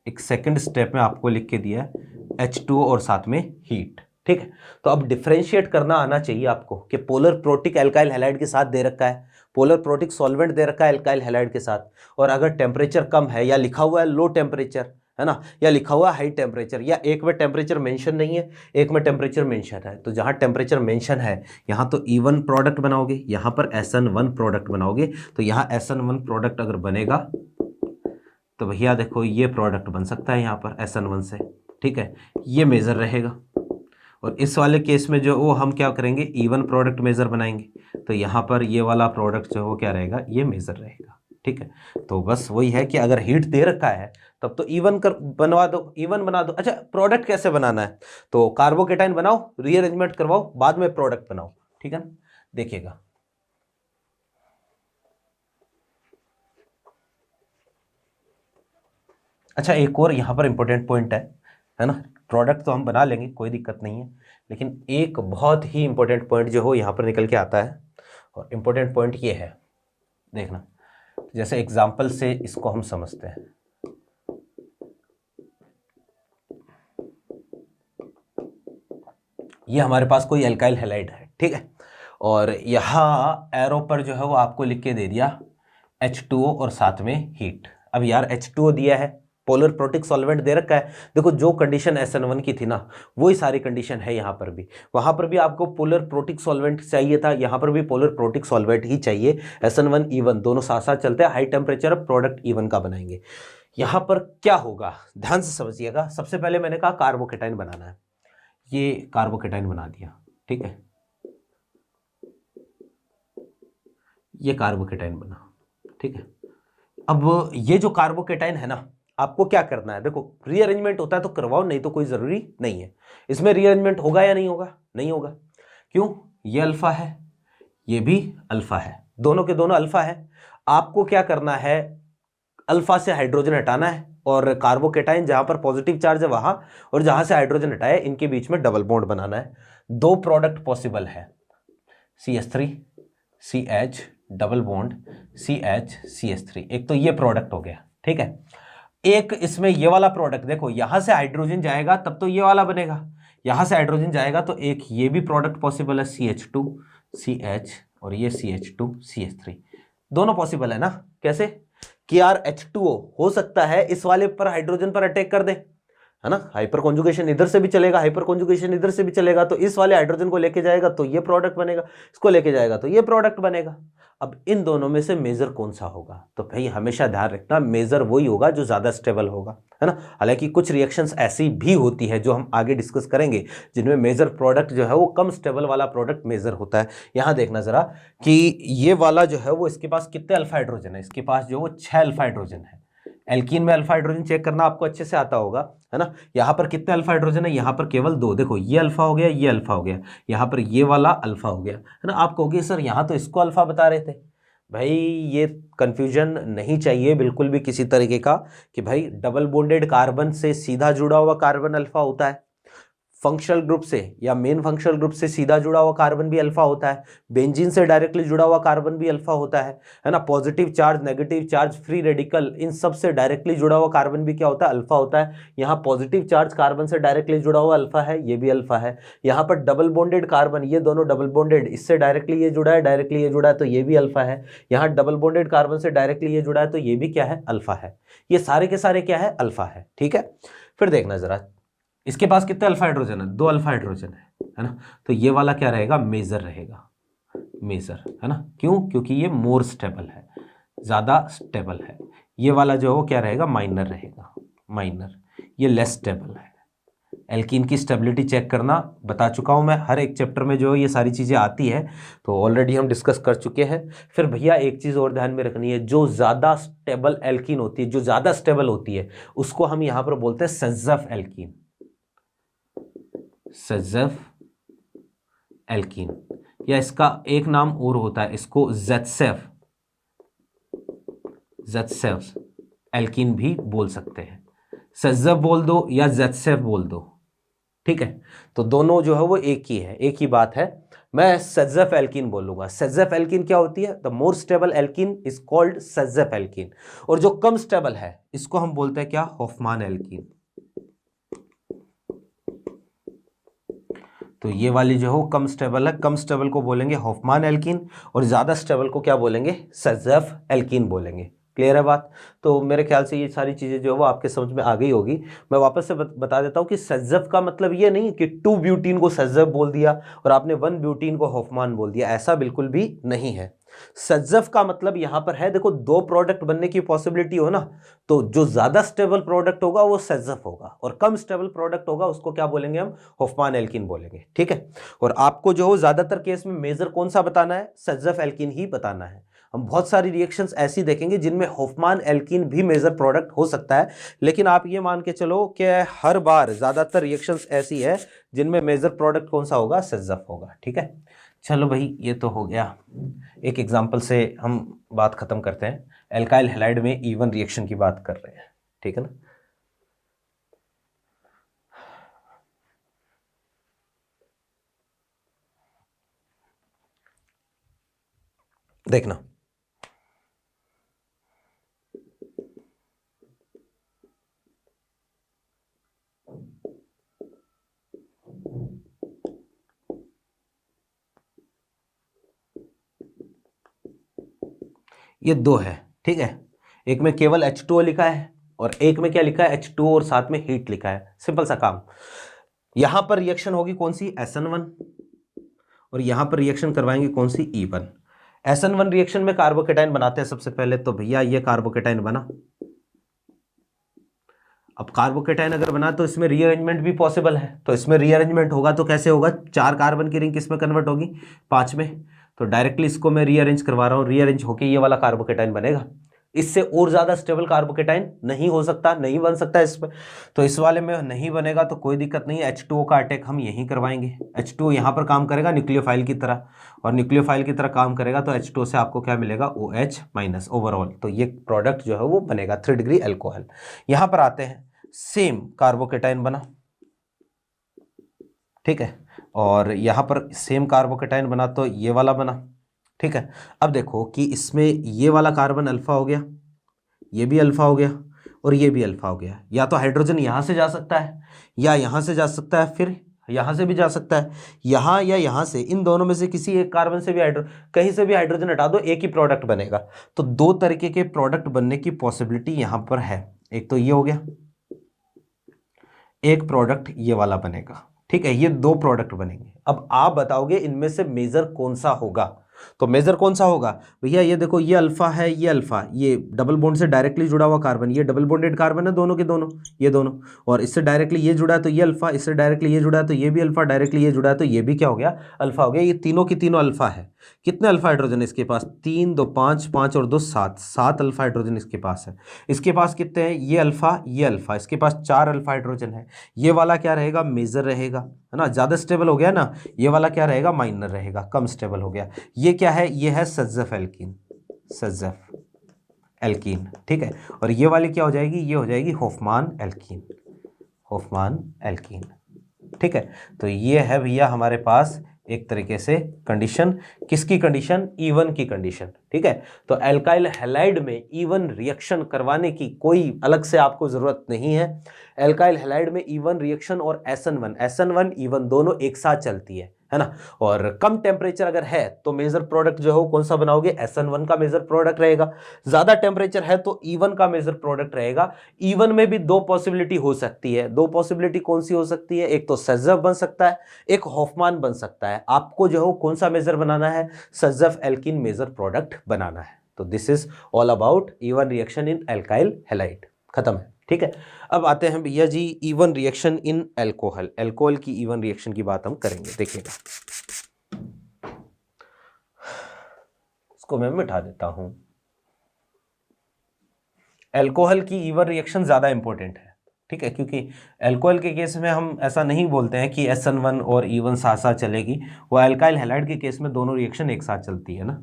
एक सेकंड स्टेप में आपको लिख के दिया है H2O और साथ में हीट, ठीक है। तो अब डिफरेंशिएट करना आना चाहिए आपको कि पोलर प्रोटिक अल्काइल हैलाइड के साथ दे रखा है, पोलर प्रोटिक सॉल्वेंट दे रखा है अल्काइल हैलाइड के साथ, और अगर टेम्परेचर कम है या लिखा हुआ है लो टेम्परेचर, है ना, या लिखा हुआ हाई टेम्परेचर, या एक में टेम्परेचर मेंशन नहीं है एक में टेम्परेचर मेंशन है, तो जहां टेम्परेचर मेंशन है यहां तो E1 प्रोडक्ट बनाओगे, यहां पर SN1 प्रोडक्ट बनाओगे, तो यहां SN1 प्रोडक्ट अगर बनेगा तो भैया देखो ये प्रोडक्ट बन सकता है यहाँ पर SN1 से, ठीक है, ये मेजर रहेगा। और इस वाले केस में जो वो हम क्या करेंगे, E1 प्रोडक्ट मेजर बनाएंगे, तो यहाँ पर ये वाला प्रोडक्ट जो है वो क्या रहेगा, ये मेजर रहेगा, ठीक है। तो बस वही है कि अगर हीट दे रखा है तब तो E1 कर बनवा दो, E1 बना दो। अच्छा, प्रोडक्ट कैसे बनाना है, तो कार्बोकेटाइन बनाओ, रीअरेंजमेंट करवाओ, बाद में प्रोडक्ट बनाओ, ठीक है ना। देखिएगा अच्छा, एक और यहाँ पर इंपॉर्टेंट पॉइंट है ना, प्रोडक्ट तो हम बना लेंगे कोई दिक्कत नहीं है, लेकिन एक बहुत ही इंपॉर्टेंट पॉइंट जो हो यहाँ पर निकल के आता है, और इंपॉर्टेंट पॉइंट ये है, देखना, जैसे एग्जाम्पल से इसको हम समझते हैं। ये हमारे पास कोई अल्काइल हैलाइड है, ठीक है, और यहाँ एरो पर जो है वो आपको लिख के दे दिया H2O और साथ में हीट। अब यार H2O दिया है, पोलर प्रोटिक सॉल्वेंट दे रखा है, देखो जो कंडीशन SN1 की थी ना वही सारी कंडीशन है यहाँ पर भी, वहाँ पर भी आपको पोलर प्रोटिक सॉल्वेंट चाहिए था, यहाँ पर भी पोलर प्रोटिक सॉल्वेंट ही चाहिए। SN1 E1 दोनों साथ साथ चलते हैं, हाई टेम्परेचर प्रोडक्ट E1 का बनाएंगे। यहाँ पर क्या होगा, ध्यान से समझिएगा। सबसे पहले मैंने कहा कार्बोकेटाइन बनाना है, ये कार्बोकेटाइन बना दिया, ठीक है, ये कार्बोकेटाइन बना, ठीक है। अब ये जो कार्बोकेटाइन है ना, आपको क्या करना है, देखो रीअरेंजमेंट होता है तो करवाओ, नहीं तो कोई जरूरी नहीं है। इसमें रीअरेंजमेंट होगा या नहीं होगा, नहीं होगा, क्यों, ये अल्फा है ये भी अल्फा है, दोनों के दोनों अल्फा है। आपको क्या करना है, अल्फा से हाइड्रोजन हटाना है, और कार्बोकेटाइन जहां पर पॉजिटिव चार्ज है वहां, और जहां से हाइड्रोजन हटाए इनके बीच में डबल बॉन्ड बनाना है। दो प्रोडक्ट पॉसिबल है, CH3 CH double bond CH CH3, एक तो ये प्रोडक्ट हो गया, ठीक है। एक इसमें ये वाला प्रोडक्ट, देखो यहां से हाइड्रोजन जाएगा तब तो ये वाला बनेगा, यहां से हाइड्रोजन जाएगा तो एक ये भी प्रोडक्ट पॉसिबल है CH2 CH, और ये CH2 CH3, दोनों पॉसिबल है ना। कैसे कि यार H2O हो सकता है इस वाले पर हाइड्रोजन पर अटैक कर दे, है ना, हाइपर कॉन्जुगेशन इधर से भी चलेगा, हाइपर कॉन्जुगेशन इधर से भी चलेगा, तो इस वाले हाइड्रोजन को लेके जाएगा तो ये प्रोडक्ट बनेगा, इसको लेके जाएगा तो ये प्रोडक्ट बनेगा। अब इन दोनों में से मेजर कौन सा होगा, तो भाई हमेशा ध्यान रखना मेजर वही होगा जो ज्यादा स्टेबल होगा, है ना। हालांकि कुछ रिएक्शंस ऐसी भी होती है जो हम आगे डिस्कस करेंगे जिनमें मेजर प्रोडक्ट जो है वो कम स्टेबल वाला प्रोडक्ट मेजर होता है। यहां देखना जरा कि ये वाला जो है वो इसके पास कितने अल्फा हाइड्रोजन है, इसके पास जो वो 6 अल्फा हाइड्रोजन है। एल्कीन में अल्फा हाइड्रोजन चेक करना आपको अच्छे से आता होगा, है ना। यहाँ पर कितने अल्फा हाइड्रोजन है, यहाँ पर केवल 2, देखो ये अल्फा हो गया ये अल्फा हो गया, यहाँ पर ये वाला अल्फा हो गया, है ना। आप कहोगे सर यहाँ तो इसको अल्फा बता रहे थे, भाई ये कंफ्यूजन नहीं चाहिए बिल्कुल भी किसी तरीके का कि भाई डबल बॉन्डेड कार्बन से सीधा जुड़ा हुआ कार्बन अल्फा होता है, फंक्शनल ग्रुप से या मेन फंक्शनल ग्रुप से सीधा जुड़ा हुआ कार्बन भी अल्फा होता है, बेंजीन से डायरेक्टली जुड़ा हुआ कार्बन भी अल्फा होता है ना। Positive charge negative charge free radical इन सब से डायरेक्टली जुड़ा हुआ कार्बन भी क्या होता है, अल्फा होता है। यहाँ पॉजिटिव चार्ज कार्बन से डायरेक्टली जुड़ा हुआ अल्फा है, ये भी अल्फा है। यहाँ पर डबल बॉन्डेड कार्बन, ये दोनों डबल बॉन्डेड, इससे डायरेक्टली ये जुड़ा है डायरेक्टली ये जुड़ा है तो ये भी अल्फा है। यहाँ डबल बॉन्डेड कार्बन से डायरेक्टली ये जुड़ा है तो ये भी क्या है, अल्फा है। ये सारे के सारे क्या है, अल्फा है, ठीक है। फिर देखना जरा इसके पास कितने अल्फा हाइड्रोजन है, 2 अल्फा हाइड्रोजन है ना। तो ये वाला क्या रहेगा, मेजर रहेगा, मेजर, है ना। क्यों, क्योंकि ये मोर स्टेबल है, ज्यादा स्टेबल है। ये वाला जो है वो क्या रहेगा, माइनर रहेगा, माइनर, ये लेस स्टेबल है। एल्कीन की स्टेबिलिटी चेक करना बता चुका हूं मैं, हर एक चैप्टर में जो ये सारी चीजें आती है तो ऑलरेडी हम डिस्कस कर चुके हैं। फिर भैया एक चीज और ध्यान में रखनी है, जो ज्यादा स्टेबल एल्कीन होती है, जो ज्यादा स्टेबल होती है उसको हम यहां पर बोलते हैं सजफ एल्कीन, सजफ एल्कीन, या इसका एक नाम और होता है, इसको जेटसेफ ज़ेसेफ एल्कीन भी बोल सकते हैं। सेजेफ बोल दो या ज़ेसेफ बोल दो, ठीक है, तो दोनों जो है वो एक ही है, एक ही बात है। मैं सेजेफ एल्कीन बोलूंगा। सेजेफ एल्कीन क्या होती है? The more stable alkene is called Saytzeff alkene, और जो कम स्टेबल है इसको हम बोलते हैं क्या? हॉफमान एल्कीन। तो ये वाली जो है वो कम स्टेबल है, कम स्टेबल को बोलेंगे हॉफमान एल्कीन, और ज्यादा स्टेबल को क्या बोलेंगे? सेजेफ एल्कीन बोलेंगे। क्लियर है बात? तो मेरे ख्याल से ये सारी चीजें जो है वो आपके समझ में आ गई होगी। मैं वापस से बता देता हूँ कि सेजेफ का मतलब ये नहीं कि 2 ब्यूटीन को सेजेफ बोल दिया और आपने 1 ब्यूटीन को हॉफमान बोल दिया, ऐसा बिल्कुल भी नहीं है। सेजेफ का मतलब यहां पर है, देखो 2 प्रोडक्ट बनने की पॉसिबिलिटी हो ना, तो जो ज्यादा स्टेबल प्रोडक्ट होगा वो सेजेफ होगा, और कम स्टेबल प्रोडक्ट होगा उसको क्या बोलेंगे हम? हॉफमान एल्कीन बोलेंगे, ठीक है। और आपको जो हो ज्यादातर केस में मेजर कौन सा बताना है? सेजेफ एल्कीन ही बताना है। हम बहुत सारी रिएक्शंस ऐसी देखेंगे जिनमें हॉफमान एल्कीन भी मेजर प्रोडक्ट हो सकता है, लेकिन आप ये मान के चलो कि हर बार ज्यादातर रिएक्शंस ऐसी है जिनमें मेजर प्रोडक्ट कौन सा होगा? सेजेफ होगा, ठीक है। चलो भाई, ये तो हो गया। एक एग्जांपल से हम बात खत्म करते हैं। एल्काइल हैलाइड में इवन रिएक्शन की बात कर रहे हैं, ठीक है ना। देखना, ये 2 है, ठीक है। एक में केवल H2O लिखा है और एक में क्या लिखा है? H2O और साथ में हीट लिखा है। सिंपल सा काम। यहां पर रिएक्शन होगी कौन सी? SN1, और यहां पर रिएक्शन करवाएंगे कौन सी? E1। SN1 रिएक्शन में कार्बोकेटाइन बनाते हैं सबसे पहले, तो भैया ये कार्बोकेटाइन बना। अब कार्बोकेटाइन अगर बना तो इसमें रीअरेंजमेंट भी पॉसिबल है, तो इसमें रीअरेंजमेंट होगा तो कैसे होगा? 4 कार्बन की रिंग किस में कन्वर्ट होगी? 5 में। तो डायरेक्टली इसको मैं रीअरेंज करवा रहा हूँ, रीअरेंज होके ये वाला कार्बोकेटाइन बनेगा। इससे और ज्यादा स्टेबल कार्बोकेटाइन नहीं हो सकता, नहीं बन सकता इसमें। तो इस वाले में नहीं बनेगा तो कोई दिक्कत नहीं है, H2O का अटैक हम यहीं करवाएंगे। H2O यहाँ पर काम करेगा न्यूक्लियोफाइल की तरह, और न्यूक्लियोफाइल की तरह काम करेगा तो H2O से आपको क्या मिलेगा? OH minus overall. तो ये प्रोडक्ट जो है वो बनेगा 3 डिग्री एल्कोहल। यहाँ पर आते हैं, सेम कार्बोकेटाइन बना, ठीक है, और यहां पर सेम कार्बोकेटाइन बना तो ये वाला बना, ठीक है। अब देखो कि इसमें ये वाला कार्बन अल्फा हो गया, ये भी अल्फा हो गया, और ये भी अल्फा हो गया। या तो हाइड्रोजन यहां से जा सकता है या यहां से जा सकता है, फिर यहां से भी जा सकता है, यहां या यहां से, इन दोनों में से किसी एक कार्बन से भी कहीं से भी हाइड्रोजन हटा दो, एक ही प्रोडक्ट बनेगा। तो 2 तरीके के प्रोडक्ट बनने की पॉसिबिलिटी यहां पर है। एक तो ये हो गया, एक प्रोडक्ट ये वाला बनेगा, ठीक है। ये 2 प्रोडक्ट बनेंगे। अब आप बताओगे इनमें से मेजर कौन सा होगा? तो मेजर कौन सा होगा भैया? ये देखो, ये अल्फा है, ये अल्फा, ये डबल बॉन्ड से डायरेक्टली जुड़ा हुआ कार्बन, ये डबल बॉन्डेड कार्बन है दोनों के दोनों, ये दोनों, और इससे डायरेक्टली ये जुड़ा है तो ये अल्फा, इससे डायरेक्टली ये जुड़ा है तो ये भी अल्फा, डायरेक्टली ये जुड़ा है तो ये भी क्या हो गया? अल्फा हो गया। ये तीनों की तीनों अल्फा है। कितने अल्फा हाइड्रोजन इसके पास? 3, 2 5, 5 और 2 7, 7 अल्फा हाइड्रोजन इसके पास है। इसके पास कितने हैं? ये अल्फा, ये अल्फा, इसके पास 4 अल्फा हाइड्रोजन है। ये वाला क्या रहेगा? मेजर रहेगा, है ना, ज्यादा स्टेबल हो गया ना। ये वाला क्या रहेगा? माइनर रहेगा, कम स्टेबल हो गया। ये क्या है? ये है सेजेफ एल्कीन, सेजेफ एल्कीन, ठीक है। और ये वाली क्या हो जाएगी? ये हो जाएगी हॉफमान एल्कीन, हॉफमान एल्कीन, ठीक है। तो ये है भैया हमारे पास एक तरीके से कंडीशन। किसकी कंडीशन? E1 की कंडीशन, ठीक है। तो एल्काइल हैलाइड में E1 रिएक्शन करवाने की कोई अलग से आपको जरूरत नहीं है। एल्काइल हैलाइड में E1 रिएक्शन और SN1 E1 दोनों एक साथ चलती है ना। और कम टेम्परेचर अगर है तो मेजर प्रोडक्ट जो है वो कौन सा बनाओगे? SN1 का मेजर प्रोडक्ट रहेगा। ज्यादा टेम्परेचर है तो E1 का मेजर प्रोडक्ट रहेगा। E1 में भी 2 पॉसिबिलिटी हो सकती है। 2 पॉसिबिलिटी कौन सी हो सकती है? एक तो सेजेफ बन सकता है, एक हॉफमान बन सकता है। आपको जो है कौन सा मेजर बनाना है? सेजेफ एल्कीन मेजर प्रोडक्ट बनाना है। तो this is all about E1 reaction in alkyl halide. खत्म है, ठीक है। अब आते हैं भैया जी E1 reaction in alcohol. Alcohol की E1 रिएक्शन की बात हम करेंगे, देखिएगा। इसको मैं मिटा देता हूं। एल्कोहल की E1 रिएक्शन ज्यादा इंपॉर्टेंट है, ठीक है, क्योंकि एल्कोहल के केस में हम ऐसा नहीं बोलते हैं कि SN1 और E1 साथ साथ चलेगी। वो एल्काइल हैलाइड के केस में दोनों रिएक्शन एक साथ चलती है ना।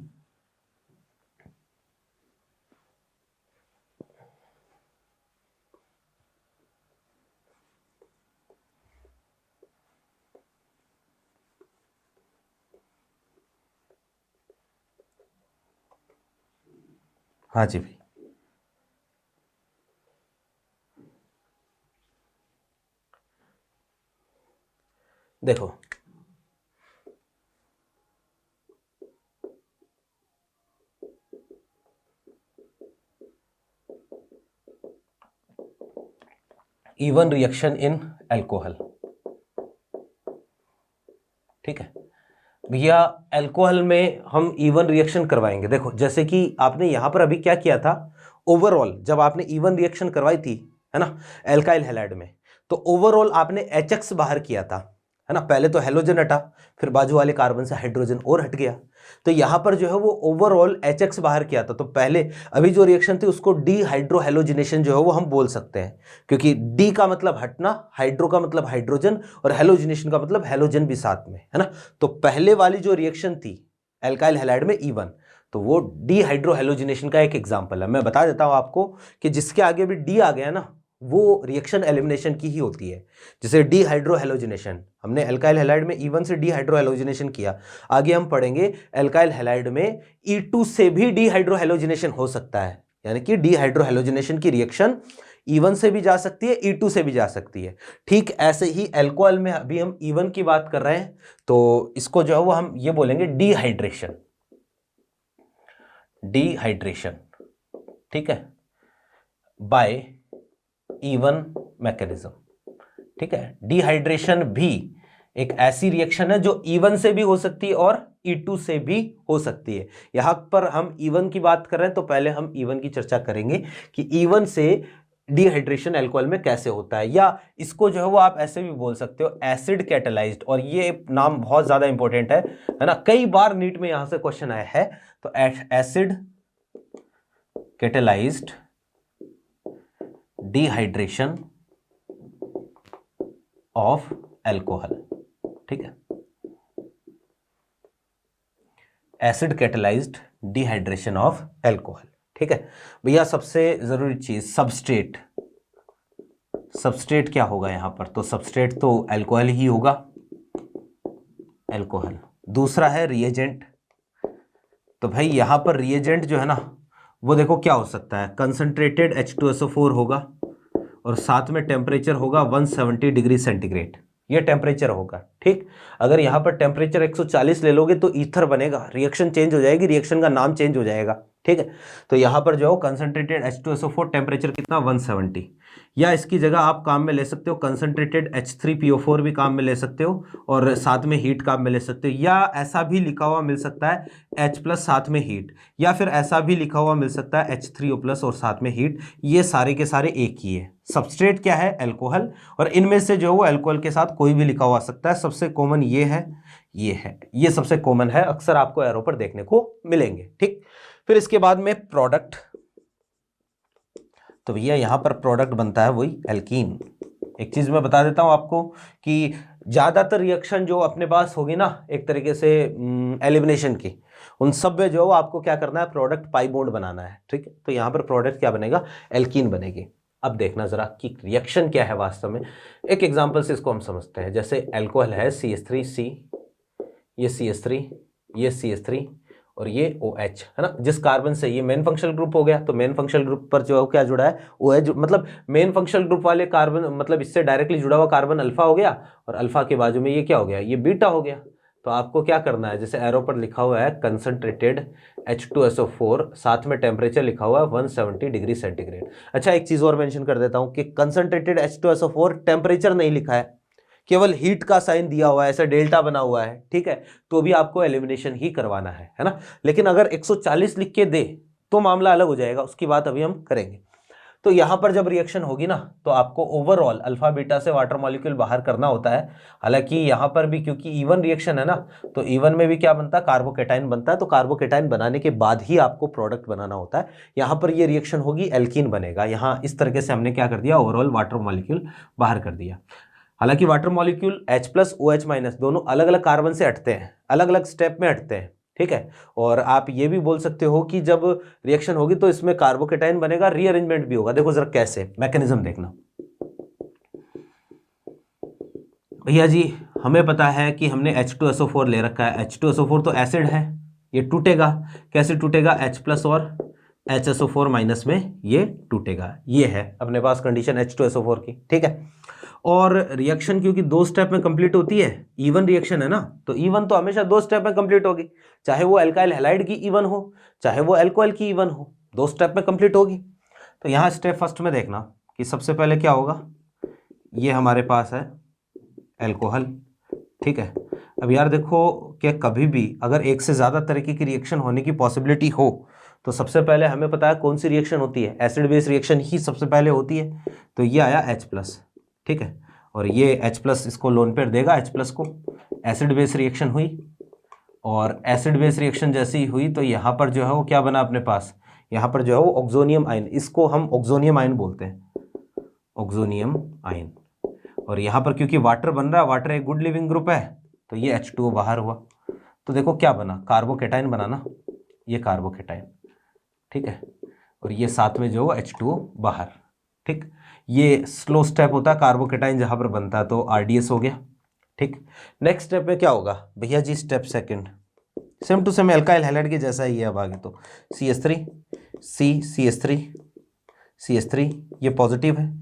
हाँ जी भाई, देखो इवन रिएक्शन इन अल्कोहल, ठीक है भैया, अल्कोहल में हम इवन रिएक्शन करवाएंगे। देखो जैसे कि आपने यहां पर अभी क्या किया था, ओवरऑल जब आपने इवन रिएक्शन करवाई थी, है ना, एल्काइल हैलाइड में, तो ओवरऑल आपने HX बाहर किया था, है ना, पहले तो हेलोजन हटा, फिर बाजू वाले कार्बन से हाइड्रोजन और हट गया, तो यहां पर जो है वो ओवरऑल HX बाहर किया था। तो पहले अभी जो रिएक्शन थी उसको डीहाइड्रोहेलोजिनेशन जो है वो हम बोल सकते हैं, क्योंकि डी का मतलब हटना, हाइड्रो का मतलब हाइड्रोजन, और हेलोजिनेशन का मतलब हेलोजन भी साथ में, है ना। तो पहले वाली जो रिएक्शन थी एल्काइल हैलाइड में E1, तो वो डीहाइड्रोहेलोजिनेशन का एक एग्जांपल है। मैं बता देता हूं आपको कि जिसके आगे भी डी आ गया ना, वो रिएक्शन एलिमिनेशन की ही होती है। जैसे डीहाइड्रोहेलोजिनेशन, हमने एल्काइल हैलाइड में E1 से डीहाइड्रोहेलोजिनेशन किया, आगे हम पढ़ेंगे एल्काइल हैलाइड में E2 से भी डीहाइड्रोहेलोजिनेशन हो सकता है, यानी कि डीहाइड्रोहेलोजिनेशन की रिएक्शन E1 से भी जा सकती है, E2 से भी जा सकती है। ठीक ऐसे ही अल्कोहल में अभी हम E1 की बात कर रहे हैं, तो इसको जो है वो हम ये बोलेंगे डीहाइड्रेशन, डीहाइड्रेशन, ठीक है, बाय E1 मैकेनिज्म, ठीक है। डिहाइड्रेशन भी एक ऐसी रिएक्शन है जो E1 से भी हो सकती है और E2 से भी हो सकती है। यहां पर हम E1 की बात कर रहे हैं, तो पहले हम E1 की चर्चा करेंगे कि E1 से डिहाइड्रेशन अल्कोहल में कैसे होता है, या इसको जो है वो आप ऐसे भी बोल सकते हो एसिड कैटेलाइज्ड, और ये नाम बहुत ज्यादा इंपॉर्टेंट है ना, कई बार नीट में यहां से क्वेश्चन आया है। तो acid catalysed dehydration of alcohol, ठीक है, acid catalysed dehydration of alcohol, ठीक है भैया। सबसे जरूरी चीज सबस्ट्रेट, सबस्ट्रेट क्या होगा यहां पर, तो सबस्ट्रेट तो अल्कोहल ही होगा, अल्कोहल। दूसरा है रिएजेंट, तो भाई यहां पर रिएजेंट जो है ना वो देखो क्या हो सकता है, कंसंट्रेटेड H2SO4 होगा, और साथ में टेम्परेचर होगा 170 डिग्री सेंटीग्रेड, ये टेम्परेचर होगा, ठीक। अगर यहां पर टेम्परेचर 140 ले लोगे तो ईथर बनेगा, रिएक्शन चेंज हो जाएगी, रिएक्शन का नाम चेंज हो जाएगा, ठीक है। तो यहां पर जो कंसंट्रेटेड H2SO4 टेम्परेचर कितना 170, या इसकी जगह आप काम में ले सकते हो कंसंट्रेटेड H3PO4 भी काम में ले सकते हो, और साथ में हीट काम में ले सकते हो, या ऐसा भी लिखा हुआ मिल सकता है H+ साथ में हीट, या फिर ऐसा भी लिखा हुआ मिल सकता है H3O+ और साथ में हीट, ये सारे के सारे एक ही है। सबस्ट्रेट क्या है, अल्कोहल, और इनमें से जो वो अल्कोहल के साथ कोई भी लिखा हुआ सकता है। सबसे कॉमन ये है, ये सबसे कॉमन है, अक्सर आपको एरो पर देखने को मिलेंगे, ठीक। फिर इसके बाद में प्रोडक्ट, तो भैया यहां पर प्रोडक्ट बनता है वही एल्कीन। एक चीज मैं बता देता हूं आपको कि ज्यादातर रिएक्शन जो अपने पास होगी ना एक तरीके से एलिमिनेशन की, उन सब में जो आपको क्या करना है, प्रोडक्ट पाई बॉन्ड बनाना है, ठीक है। तो यहां पर प्रोडक्ट क्या बनेगा, एल्कीन बनेगी। अब देखना जरा कि रिएक्शन क्या है वास्तव में, एक एग्जांपल से इसको हम समझते हैं। जैसे अल्कोहल है CH3C, ये CH3, ये CH3 और ये OH, है ना, जिस कार्बन से ये मेन फंक्शनल ग्रुप हो गया, तो मेन फंक्शनल ग्रुप पर जो क्या जुड़ा है OH, मतलब मेन फंक्शनल ग्रुप वाले कार्बन, मतलब इससे डायरेक्टली जुड़ा हुआ कार्बन अल्फा हो गया, और अल्फा के बाजू में ये क्या हो गया, ये बीटा हो गया। तो आपको क्या करना है, जैसे एरो पर लिखा हुआ है कंसंट्रेटेड H2SO4, साथ में टेम्परेचर लिखा हुआ है 170 डिग्री सेंटीग्रेड। अच्छा एक चीज और मेंशन कर देता हूं कि कंसंट्रेटेड H2SO4 टेम्परेचर नहीं लिखा है, केवल हीट का साइन दिया हुआ है, ऐसा डेल्टा बना हुआ है, ठीक है, तो भी आपको एलिमिनेशन ही करवाना है ना। लेकिन अगर 140 लिख के दे तो मामला अलग हो जाएगा, उसकी बात अभी हम करेंगे। तो यहां पर जब रिएक्शन होगी ना तो आपको ओवरऑल अल्फा बीटा से वाटर मॉलिक्यूल बाहर करना होता है। हालांकि यहां पर भी क्योंकि इवन रिएक्शन है ना, तो इवन में भी क्या बनता है, कार्बोकेटाइन बनता है, तो कार्बोकेटाइन बनाने के बाद ही आपको प्रोडक्ट बनाना होता है। यहां पर ये रिएक्शन होगी, एल्कीन बनेगा। यहां इस तरीके से हमने क्या कर दिया, ओवरऑल वाटर मॉलिक्यूल बाहर कर दिया। हालांकि वाटर मॉलिक्यूल H+ OH- दोनों अलग अलग कार्बन से हटते हैं, अलग अलग स्टेप में हटते हैं, ठीक है। और आप ये भी बोल सकते हो कि जब रिएक्शन होगी तो इसमें कार्बोकेटाइन बनेगा, रीअरेंजमेंट भी होगा। देखो जरा कैसे, मैकेनिज्म देखना भैया जी। हमें पता है कि हमने H2SO4 ले रखा है, H2SO4 तो एसिड है, ये टूटेगा, कैसे टूटेगा, H+ और HSO4 माइनस में ये टूटेगा। ये है अपने पास कंडीशन H2SO4 की, ठीक है। और रिएक्शन क्योंकि 2 स्टेप में कंप्लीट होती है, इवन रिएक्शन है ना, तो इवन तो हमेशा 2 स्टेप में कंप्लीट होगी, चाहे वो अल्काइल हैलाइड की इवन हो चाहे वो अल्कोहल की इवन हो, 2 स्टेप में कंप्लीट होगी। तो यहाँ स्टेप फर्स्ट में देखना कि सबसे पहले क्या होगा, ये हमारे पास है अल्कोहल, ठीक है। अब यार देखो कि कभी भी अगर एक से ज़्यादा तरीके की रिएक्शन होने की पॉसिबिलिटी हो तो सबसे पहले हमें पता है कौन सी रिएक्शन होती है, एसिड बेस रिएक्शन ही सबसे पहले होती है। तो ये आया H+, ठीक है, और ये H+ इसको लोन पेयर देगा H+ को, एसिड बेस रिएक्शन हुई, और एसिड बेस रिएक्शन जैसी ही हुई तो यहाँ पर जो है वो क्या बना अपने पास, यहाँ पर जो है वो ऑक्सोनियम आयन, इसको हम ऑक्सोनियम आयन बोलते हैं, ऑक्सोनियम आयन। और यहाँ पर क्योंकि वाटर बन रहा है, वाटर एक गुड लिविंग ग्रुप है, तो ये H2O बाहर हुआ। तो देखो क्या बना, कार्बोकेटाइन बना ना, ये कार्बोकेटाइन, ठीक है, और ये साथ में जो H2O बाहर, ठीक। ये स्लो स्टेप होता है कार्बोकेटाइन जहाँ पर बनता है, तो RDS हो गया, ठीक। नेक्स्ट स्टेप में क्या होगा भैया ji, step second same to same alkyl halide के जैसा ही है। अब आगे तो CH3 CH3 ये पॉजिटिव है,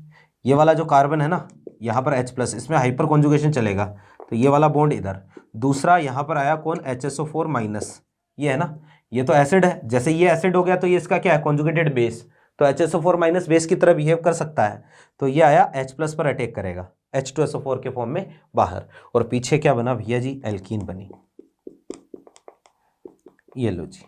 ये वाला जो कार्बन है ना यहाँ पर H+, इसमें हाइपर कॉन्जुगेशन चलेगा, तो ये वाला बॉन्ड इधर, दूसरा यहाँ पर आया कौन, HSO4 माइनस, ये है ना, ये तो एसिड है, जैसे ये एसिड हो गया तो ये इसका क्या है, कॉन्जुगेटेड बेस, तो HSO4 माइनस बेस की तरह बिहेव कर सकता है, तो ये आया H+ पर अटैक करेगा, H2SO4 के फॉर्म में बाहर, और पीछे क्या बना भैया जी, एल्कीन बनी। ये लो जी,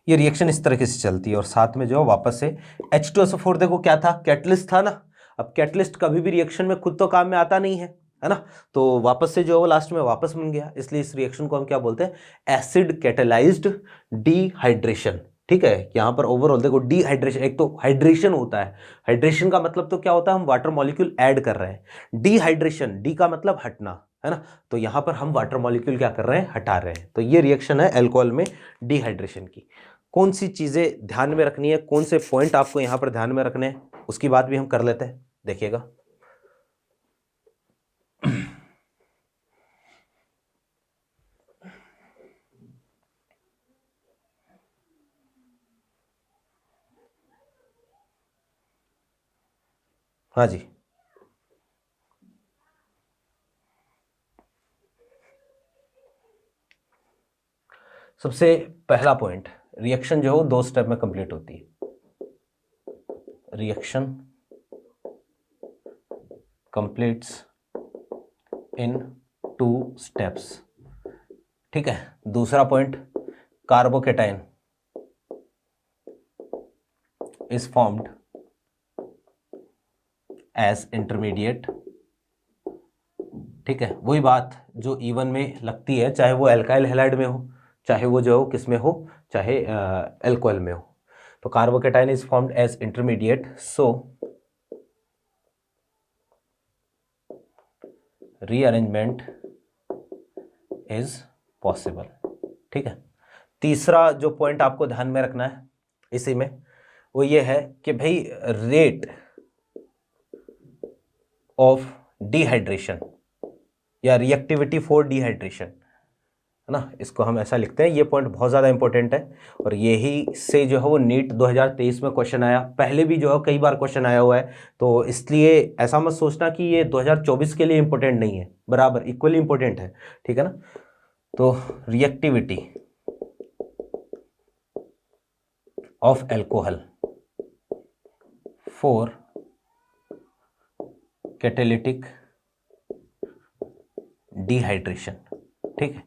ये रिएक्शन इस तरीके से चलती है, और साथ में जो वापस से H2SO4 देखो क्या था, कैटलिस्ट था ना। अब कैटलिस्ट कभी भी रिएक्शन में खुद तो काम में आता नहीं है ना, तो वापस से जो है वो लास्ट में वापस बन गया, इसलिए इस रिएक्शन को हम क्या बोलते हैं, एसिड कैटेलाइज्ड डिहाइड्रेशन, ठीक है। यहाँ पर ओवरऑल देखो डिहाइड्रेशन, एक तो हाइड्रेशन होता है, हाइड्रेशन का मतलब तो क्या होता है, हम वाटर मॉलिक्यूल ऐड कर रहे हैं, डिहाइड्रेशन, डी का मतलब हटना है ना, तो यहाँ पर हम वाटर मॉलिक्यूल क्या कर रहे हैं, हटा रहे हैं। तो ये रिएक्शन है अल्कोहल में डिहाइड्रेशन की। कौन सी चीज़ें ध्यान में रखनी है, कौन से पॉइंट आपको यहाँ पर ध्यान में रखने हैं, उसकी बात भी हम कर लेते हैं, देखिएगा। हाँ जी, सबसे पहला पॉइंट, रिएक्शन जो है 2 स्टेप में कंप्लीट होती है, रिएक्शन कंप्लीट्स इन 2 स्टेप्स, ठीक है। दूसरा point, carbocation is formed as intermediate, ठीक है। वही बात जो इवन में लगती है, चाहे वो अल्काइल हैलाइड में हो, चाहे वो जो किस में हो, चाहे अल्कोहल में हो। तो carbocation is formed as intermediate, so rearrangement is possible, ठीक है। तीसरा जो पॉइंट आपको ध्यान में रखना है इसी में, वो ये है कि भाई रेट ऑफ डिहाइड्रेशन या रिएक्टिविटी फॉर डिहाइड्रेशन, है ना, इसको हम ऐसा लिखते हैं। ये पॉइंट बहुत ज़्यादा इंपॉर्टेंट है, और यही से जो है वो नीट 2023 में क्वेश्चन आया, पहले भी जो है कई बार क्वेश्चन आया हुआ है, तो इसलिए ऐसा मत सोचना कि ये 2024 के लिए इंपॉर्टेंट नहीं है, बराबर इक्वली इंपॉर्टेंट है, ठीक है ना। तो reactivity of alcohol for catalytic dehydration, ठीक है,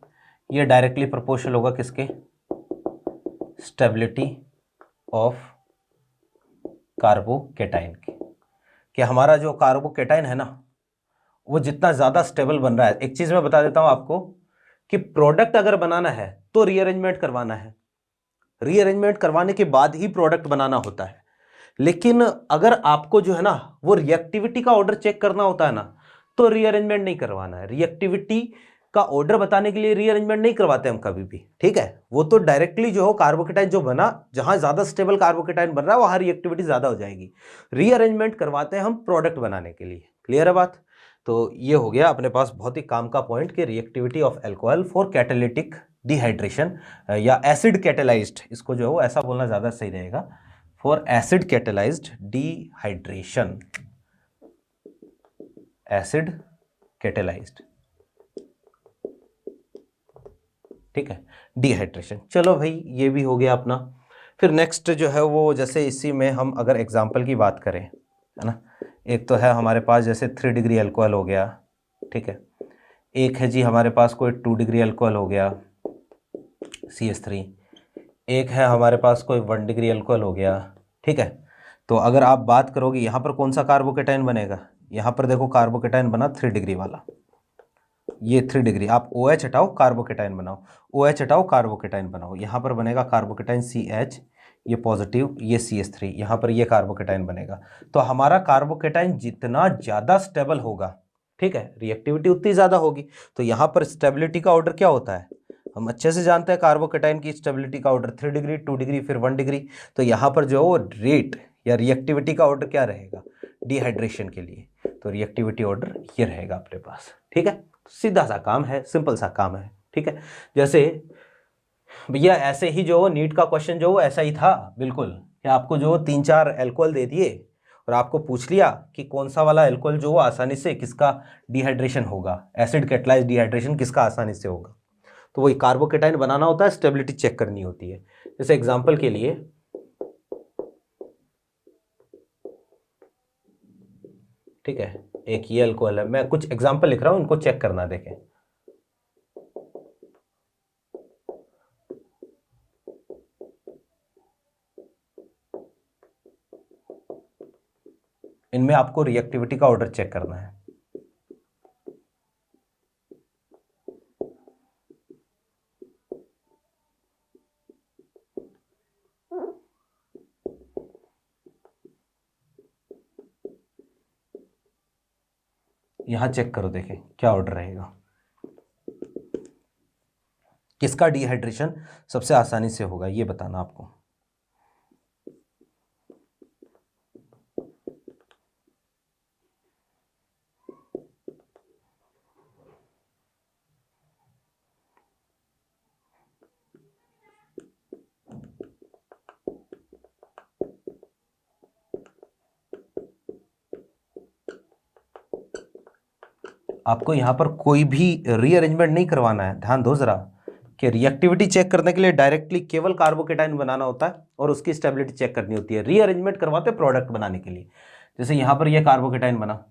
ये डायरेक्टली प्रोपोर्शनल होगा किसके, स्टेबिलिटी ऑफ कार्बोकेटाइन की, कि हमारा जो कार्बोकेटाइन है ना वो जितना ज़्यादा स्टेबल बन रहा है। एक चीज़ मैं बता देता हूँ आपको कि प्रोडक्ट अगर बनाना है तो रीअरेंजमेंट करवाना है, रीअरेंजमेंट करवाने के बाद ही प्रोडक्ट बनाना होता है। लेकिन अगर आपको जो है ना वो रिएक्टिविटी का ऑर्डर चेक करना होता है ना, तो रीअरेंजमेंट नहीं करवाना है। रिएक्टिविटी का ऑर्डर बताने के लिए रीअरेंजमेंट नहीं करवाते हम कभी भी, ठीक है। वो तो डायरेक्टली जो हो कार्बोकेटाइन जो बना, जहां ज्यादा स्टेबल कार्बोकेटाइन बन रहा है वहां रिएक्टिविटी ज्यादा हो जाएगी। रीअरेंजमेंट करवाते हैं हम प्रोडक्ट बनाने के लिए। क्लियर है बात? तो ये हो गया अपने पास बहुत ही काम का पॉइंट कि reactivity of alcohol for catalytic dehydration या एसिड कैटेलाइज्ड, इसको जो है वो ऐसा बोलना ज़्यादा सही रहेगा, for acid catalysed dehydration, acid catalysed, ठीक है, डिहाइड्रेशन। चलो भाई ये भी हो गया अपना। फिर नेक्स्ट जो है वो, जैसे इसी में हम अगर एग्जांपल की बात करें, है ना, एक तो है हमारे पास जैसे 3 डिग्री अल्कोहल हो गया, ठीक है, एक है जी हमारे पास कोई 2 डिग्री अल्कोहल हो गया CH3, एक है हमारे पास कोई 1 डिग्री अल्कोहल हो गया, ठीक है। तो अगर आप बात करोगे यहाँ पर कौन सा कार्बोकेटाइन बनेगा, यहाँ पर देखो कार्बोकेटाइन बना 3 डिग्री वाला, ये 3 डिग्री, आप OH हटाओ कार्बोकेटाइन बनाओ, OH हटाओ कार्बोकेटाइन बनाओ, यहाँ पर बनेगा कार्बोकेटाइन CH, ये पॉजिटिव, ये CH3, यहाँ पर ये कार्बोकेटाइन बनेगा। तो हमारा कार्बोकेटाइन जितना ज़्यादा स्टेबल होगा, ठीक है, रिएक्टिविटी उतनी ज़्यादा होगी। तो यहाँ पर स्टेबिलिटी का ऑर्डर क्या होता है, हम अच्छे से जानते हैं कार्बोकेटाइन की स्टेबिलिटी का ऑर्डर 3 डिग्री, 2 डिग्री, फिर 1 डिग्री। तो यहाँ पर जो वो रेट या रिएक्टिविटी का ऑर्डर क्या रहेगा डिहाइड्रेशन के लिए, तो रिएक्टिविटी ऑर्डर ये रहेगा अपने पास, ठीक है। सीधा सा काम है, सिंपल सा काम है, ठीक है। जैसे भैया ऐसे ही जो नीट का क्वेश्चन जो ऐसा ही था बिल्कुल, कि आपको जो 3-4 अल्कोहल दे दिए और आपको पूछ लिया कि कौन सा वाला अल्कोहल जो आसानी से किसका डिहाइड्रेशन होगा, एसिड कैटलाइज्ड डिहाइड्रेशन किसका आसानी से होगा। तो वही कार्बोकेटाइन बनाना होता है, स्टेबिलिटी चेक करनी होती है। जैसे एग्जांपल के लिए ठीक है, एक ये अल्कोहल है, मैं कुछ एग्जांपल लिख रहा हूं, उनको चेक करना, देखें। इनमें आपको रिएक्टिविटी का ऑर्डर चेक करना है। यहां चेक करो, देखें क्या ऑर्डर रहेगा, किसका डिहाइड्रेशन सबसे आसानी से होगा, ये बताना आपको। आपको यहाँ पर कोई भी रीअरेंजमेंट नहीं करवाना है, ध्यान दो जरा, कि रिएक्टिविटी चेक करने के लिए डायरेक्टली केवल कार्बोकेटाइन बनाना होता है और उसकी स्टेबिलिटी चेक करनी होती है। रीअरेंजमेंट करवाते हैं प्रोडक्ट बनाने के लिए। जैसे यहाँ पर ये कार्बोकेटाइन बना,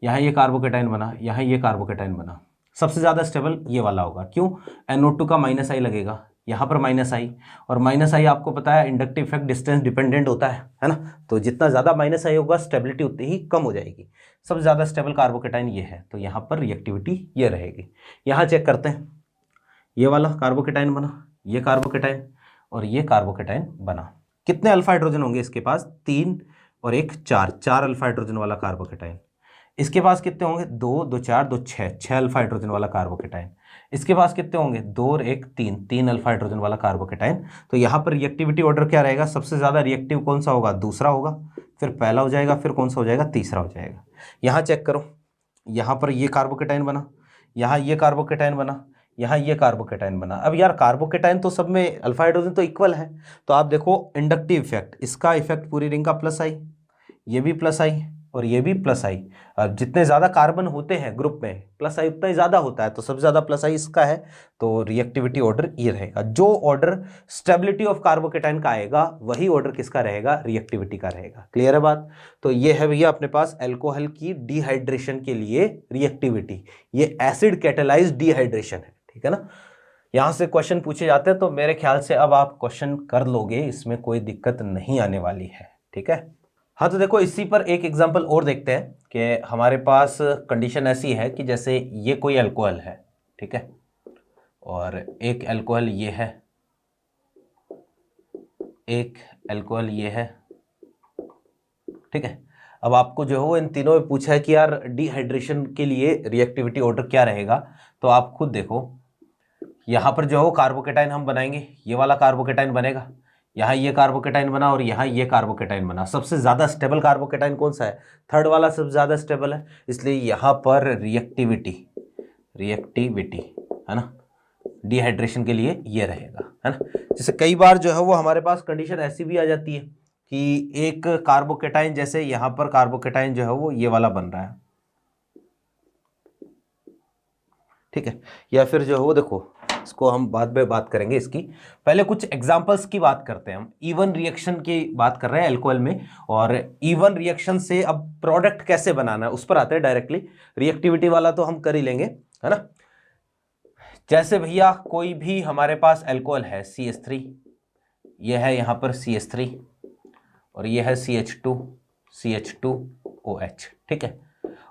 यहाँ ये कार्बोकेटाइन बना, यहाँ ये कार्बोकेटाइन बना, सबसे ज़्यादा स्टेबल ये वाला होगा। क्यों, NO2 का -I लगेगा, यहाँ पर -I, और -I आपको पता है इंडक्टिव इफेक्ट डिस्टेंस डिपेंडेंट होता है ना। तो जितना ज़्यादा -I होगा स्टेबिलिटी उतनी ही कम हो जाएगी। सबसे ज़्यादा स्टेबल कार्बोकेटाइन ये है, तो यहाँ पर रिएक्टिविटी ये रहेगी। यहाँ चेक करते हैं, ये वाला कार्बोकेटाइन बना, ये कार्बोकेटाइन और ये कार्बोकेटाइन बना, कितने अल्फा हाइड्रोजन होंगे इसके पास, 3 और 1 4 अल्फा हाइड्रोजन वाला कार्बोकेटाइन। इसके पास कितने होंगे, 2 2 4 2 6 अल्फा हाइड्रोजन वाला कार्बोकेटाइन। इसके पास कितने होंगे, 2 और 1 3 अल्फा हाइड्रोजन वाला कार्बोकेटाइन। तो यहाँ पर रिएक्टिविटी ऑर्डर क्या रहेगा, सबसे ज़्यादा रिएक्टिव कौन सा होगा, दूसरा होगा, फिर पहला हो जाएगा, फिर कौन सा हो जाएगा, तीसरा हो जाएगा। यहाँ चेक करो, यहाँ पर ये कार्बोकेटाइन बना, यहाँ ये कार्बोकेटाइन बना, यहाँ ये कार्बोकेटाइन बना। अब यार कार्बोकेटाइन तो सब में अल्फा हाइड्रोजन तो इक्वल है, तो आप देखो इंडक्टिव इफेक्ट, इसका इफेक्ट पूरी रिंग का +I, ये भी +I और ये भी +I। अब जितने ज़्यादा कार्बन होते हैं ग्रुप में +I उतना ही ज़्यादा होता है, तो सबसे ज़्यादा +I इसका है। तो रिएक्टिविटी ऑर्डर ये रहेगा। जो ऑर्डर स्टेबिलिटी ऑफ कार्बोकेटाइन का आएगा वही ऑर्डर किसका रहेगा, रिएक्टिविटी का रहेगा। क्लियर है बात। तो ये है भैया अपने पास अल्कोहल की डिहाइड्रेशन के लिए रिएक्टिविटी, ये एसिड कैटेलाइज्ड डिहाइड्रेशन है, ठीक है ना। यहाँ से क्वेश्चन पूछे जाते हैं, तो मेरे ख्याल से अब आप क्वेश्चन कर लोगे, इसमें कोई दिक्कत नहीं आने वाली है, ठीक है। हाँ तो देखो इसी पर एक एग्जांपल और देखते हैं कि हमारे पास कंडीशन ऐसी है कि जैसे ये कोई अल्कोहल है, ठीक है, और एक अल्कोहल ये है, एक अल्कोहल ये है, ठीक है। अब आपको जो है वो इन तीनों में पूछा है कि यार डिहाइड्रेशन के लिए रिएक्टिविटी ऑर्डर क्या रहेगा। तो आप खुद देखो, यहाँ पर जो है वो कार्बोकेटाइन हम बनाएंगे, ये वाला कार्बोकेटाइन बनेगा, यहाँ ये कार्बोकेटाइन बना और यहाँ ये कार्बोकेटाइन बना। सबसे ज़्यादा स्टेबल कार्बोकेटाइन कौन सा है, थर्ड वाला सबसे ज़्यादा स्टेबल है, इसलिए यहाँ पर रिएक्टिविटी है ना, डिहाइड्रेशन के लिए ये रहेगा, है ना। जैसे कई बार जो है वो हमारे पास कंडीशन ऐसी भी आ जाती है कि एक कार्बोकेटाइन, जैसे यहां पर कार्बोकेटाइन जो है वो ये वाला बन रहा है, ठीक है, या फिर जो है वो देखो, इसको हम बाद में बात करेंगे इसकी, पहले कुछ एग्जांपल्स की बात करते हैं। हम इवन रिएक्शन की बात कर रहे हैं अल्कोहल में, और इवन रिएक्शन से अब प्रोडक्ट कैसे बनाना है उस पर आते हैं डायरेक्टली। रिएक्टिविटी वाला तो हम कर ही लेंगे, है ना। जैसे भैया कोई भी हमारे पास अल्कोहल है CH3, यह है यहां पर CH3 और यह है CH2OH, ठीक है,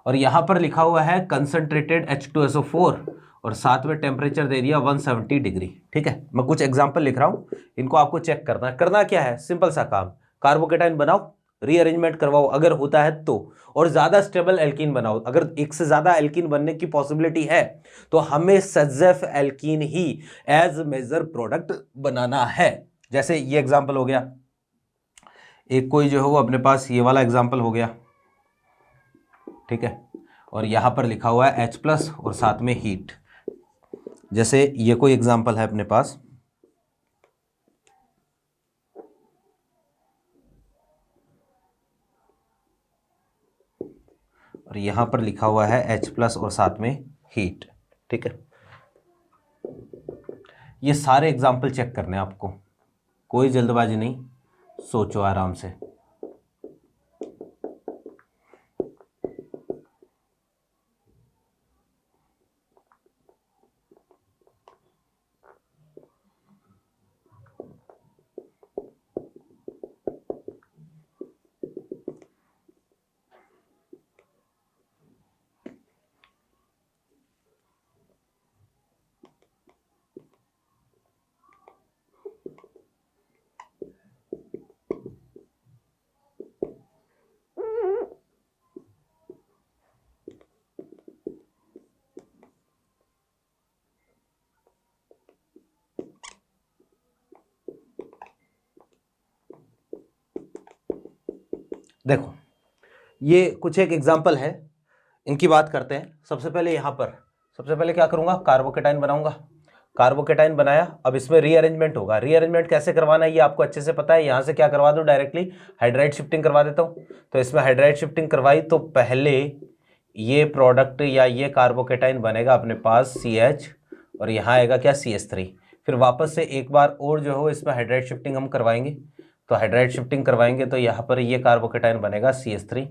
और यहां पर लिखा हुआ है कंसंट्रेटेड H2SO4 और साथ में टेम्परेचर दे दिया 170 डिग्री, ठीक है। मैं कुछ एग्जांपल लिख रहा हूं, इनको आपको चेक करना है। करना क्या है, सिंपल सा काम, कार्बोकेटाइन बनाओ, रीअरेंजमेंट करवाओ अगर होता है तो, और ज्यादा स्टेबल एल्कीन बनाओ। अगर एक से ज्यादा एल्कीन बनने की पॉसिबिलिटी है तो हमें सजेफ एल्कीन ही एज मेजर प्रोडक्ट बनाना है। जैसे ये एग्जाम्पल हो गया, एक कोई जो है वो अपने पास ये वाला एग्जाम्पल हो गया, ठीक है, और यहां पर लिखा हुआ है H+ और साथ में हीट। जैसे ये कोई एग्जाम्पल है अपने पास, और यहां पर लिखा हुआ है H+ और साथ में हीट, ठीक है। ये सारे एग्जाम्पल चेक करने हैं आपको, कोई जल्दबाजी नहीं, सोचो आराम से। देखो ये कुछ एक एग्जाम्पल है, इनकी बात करते हैं। सबसे पहले यहाँ पर सबसे पहले क्या करूँगा, कार्बोकेटाइन बनाऊंगा। कार्बोकेटाइन बनाया, अब इसमें रीअरेंजमेंट होगा। रीअरेंजमेंट कैसे करवाना है ये आपको अच्छे से पता है। यहाँ से क्या करवा दूँ, डायरेक्टली हाइड्राइड शिफ्टिंग करवा देता हूँ। तो इसमें हाइड्राइड शिफ्टिंग करवाई तो पहले ये प्रोडक्ट या ये कार्बोकेटाइन बनेगा अपने पास CH, और यहाँ आएगा क्या CH3। फिर वापस से एक बार और जो हो इसमें हाइड्राइड शिफ्टिंग हम करवाएंगे। तो हाइड्राइड शिफ्टिंग करवाएंगे तो यहाँ पर ये कार्बोकेटाइन बनेगा CH3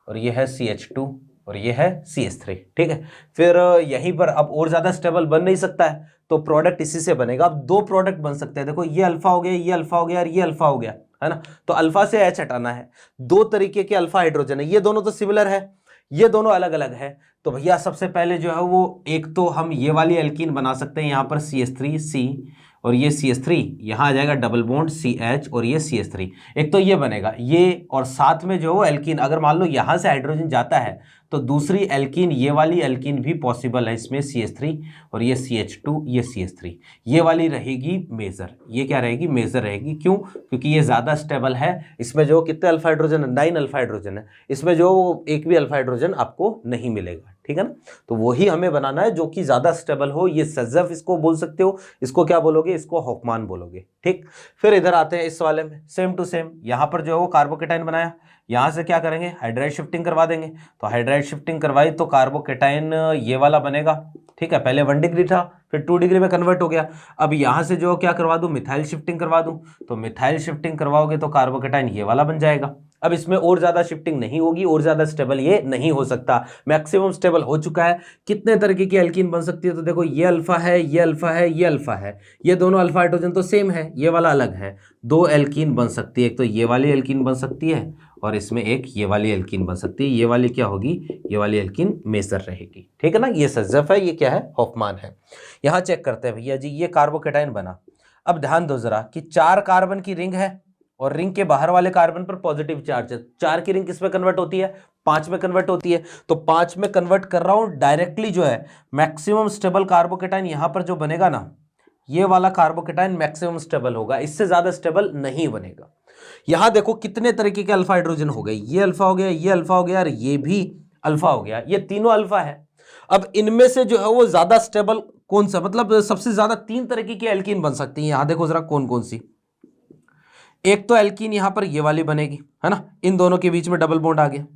और ये है CH2 और ये है CH3, ठीक है। फिर यहीं पर अब और ज़्यादा स्टेबल बन नहीं सकता है तो प्रोडक्ट इसी से बनेगा। अब दो प्रोडक्ट बन सकते हैं, देखो ये अल्फा हो गया, ये अल्फा हो गया और ये अल्फा हो गया, है ना। तो अल्फा से H हटाना है। दो तरीके के अल्फा हाइड्रोजन है, ये दोनों तो सिमिलर है, ये दोनों अलग अलग है। तो भैया सबसे पहले जो है वो एक तो हम ये वाली एल्कीन बना सकते हैं, यहाँ पर CH3C और ये CH3, यहाँ आ जाएगा डबल बॉन्ड CH और ये CH3। एक तो ये बनेगा ये, और साथ में जो एल्कीन अगर मान लो यहाँ से हाइड्रोजन जाता है तो दूसरी एल्कीन, ये वाली एल्कीन भी पॉसिबल है इसमें, CH3 और ये CH2 ये CH3, ये वाली रहेगी मेजर। ये क्या रहेगी, मेजर रहेगी। क्यों, क्योंकि ये ज़्यादा स्टेबल है। इसमें जो कितने अल्फा हाइड्रोजन है, 9 अल्फा हाइड्रोजन है, इसमें जो एक भी अल्फा हाइड्रोजन आपको नहीं मिलेगा, ठीक है ना। तो वही हमें बनाना है जो कि ज़्यादा स्टेबल हो। ये सजफ इसको बोल सकते हो, इसको क्या बोलोगे, इसको हॉफमान बोलोगे, ठीक। फिर इधर आते हैं इस वाले में, सेम टू सेम यहाँ पर जो है वो कार्बोकेटाइन बनाया, यहाँ से क्या करेंगे, हाइड्राइड शिफ्टिंग करवा देंगे। तो हाइड्राइड शिफ्टिंग करवाई तो कार्बोकेटाइन ये वाला बनेगा, ठीक है। पहले 1 डिग्री था, फिर 2 डिग्री में कन्वर्ट हो गया। अब यहाँ से जो क्या करवा दूँ, मिथाइल शिफ्टिंग करवा दूँ। तो मिथाइल शिफ्टिंग करवाओगे तो कार्बोकेटाइन ये वाला बन जाएगा। अब इसमें और ज़्यादा शिफ्टिंग नहीं होगी, और ज़्यादा स्टेबल ये नहीं हो सकता, मैक्सिमम स्टेबल हो चुका है। कितने तरीके की एल्कीन बन सकती है, तो देखो ये अल्फा है, ये अल्फा है, ये अल्फा है, ये दोनों अल्फा हाइड्रोजन तो सेम है, ये वाला अलग है। दो एल्कीन बन सकती है, एक तो ये वाली एल्कीन बन सकती है और इसमें एक ये वाली एल्कीन बन सकती है। ये वाली क्या होगी, ये वाली एल्कीन मेजर रहेगी, ठीक है ना। ये सजफ है, ये क्या है, हॉफमान है। यहाँ चेक करते हैं भैया जी, ये कार्बोकेटाइन बना। अब ध्यान दो जरा कि 4 कार्बन की रिंग है और रिंग के बाहर वाले कार्बन पर पॉजिटिव चार्ज है। 4 की रिंग किस में कन्वर्ट होती है, 5 में कन्वर्ट होती है। तो 5 में कन्वर्ट कर रहा हूं डायरेक्टली, जो है मैक्सिमम स्टेबल कार्बोकेटाइन यहां पर जो बनेगा ना, ये वाला कार्बोकेटाइन मैक्सिमम स्टेबल होगा, इससे ज्यादा स्टेबल नहीं बनेगा। यहां देखो कितने तरीके के अल्फा हाइड्रोजन हो गए, ये अल्फा हो गया, ये अल्फा हो गया और ये भी अल्फा हो गया, ये तीनों अल्फा है। अब इनमें से जो है वो ज्यादा स्टेबल कौन सा, मतलब सबसे ज्यादा 3 तरीके की एल्कीन बन सकती है। यहां देखो जरा कौन कौन सी, एक तो एल्कीन यहां पर ये वाली बनेगी, है ना, इन दोनों के बीच में डबल बॉन्ड आ गया।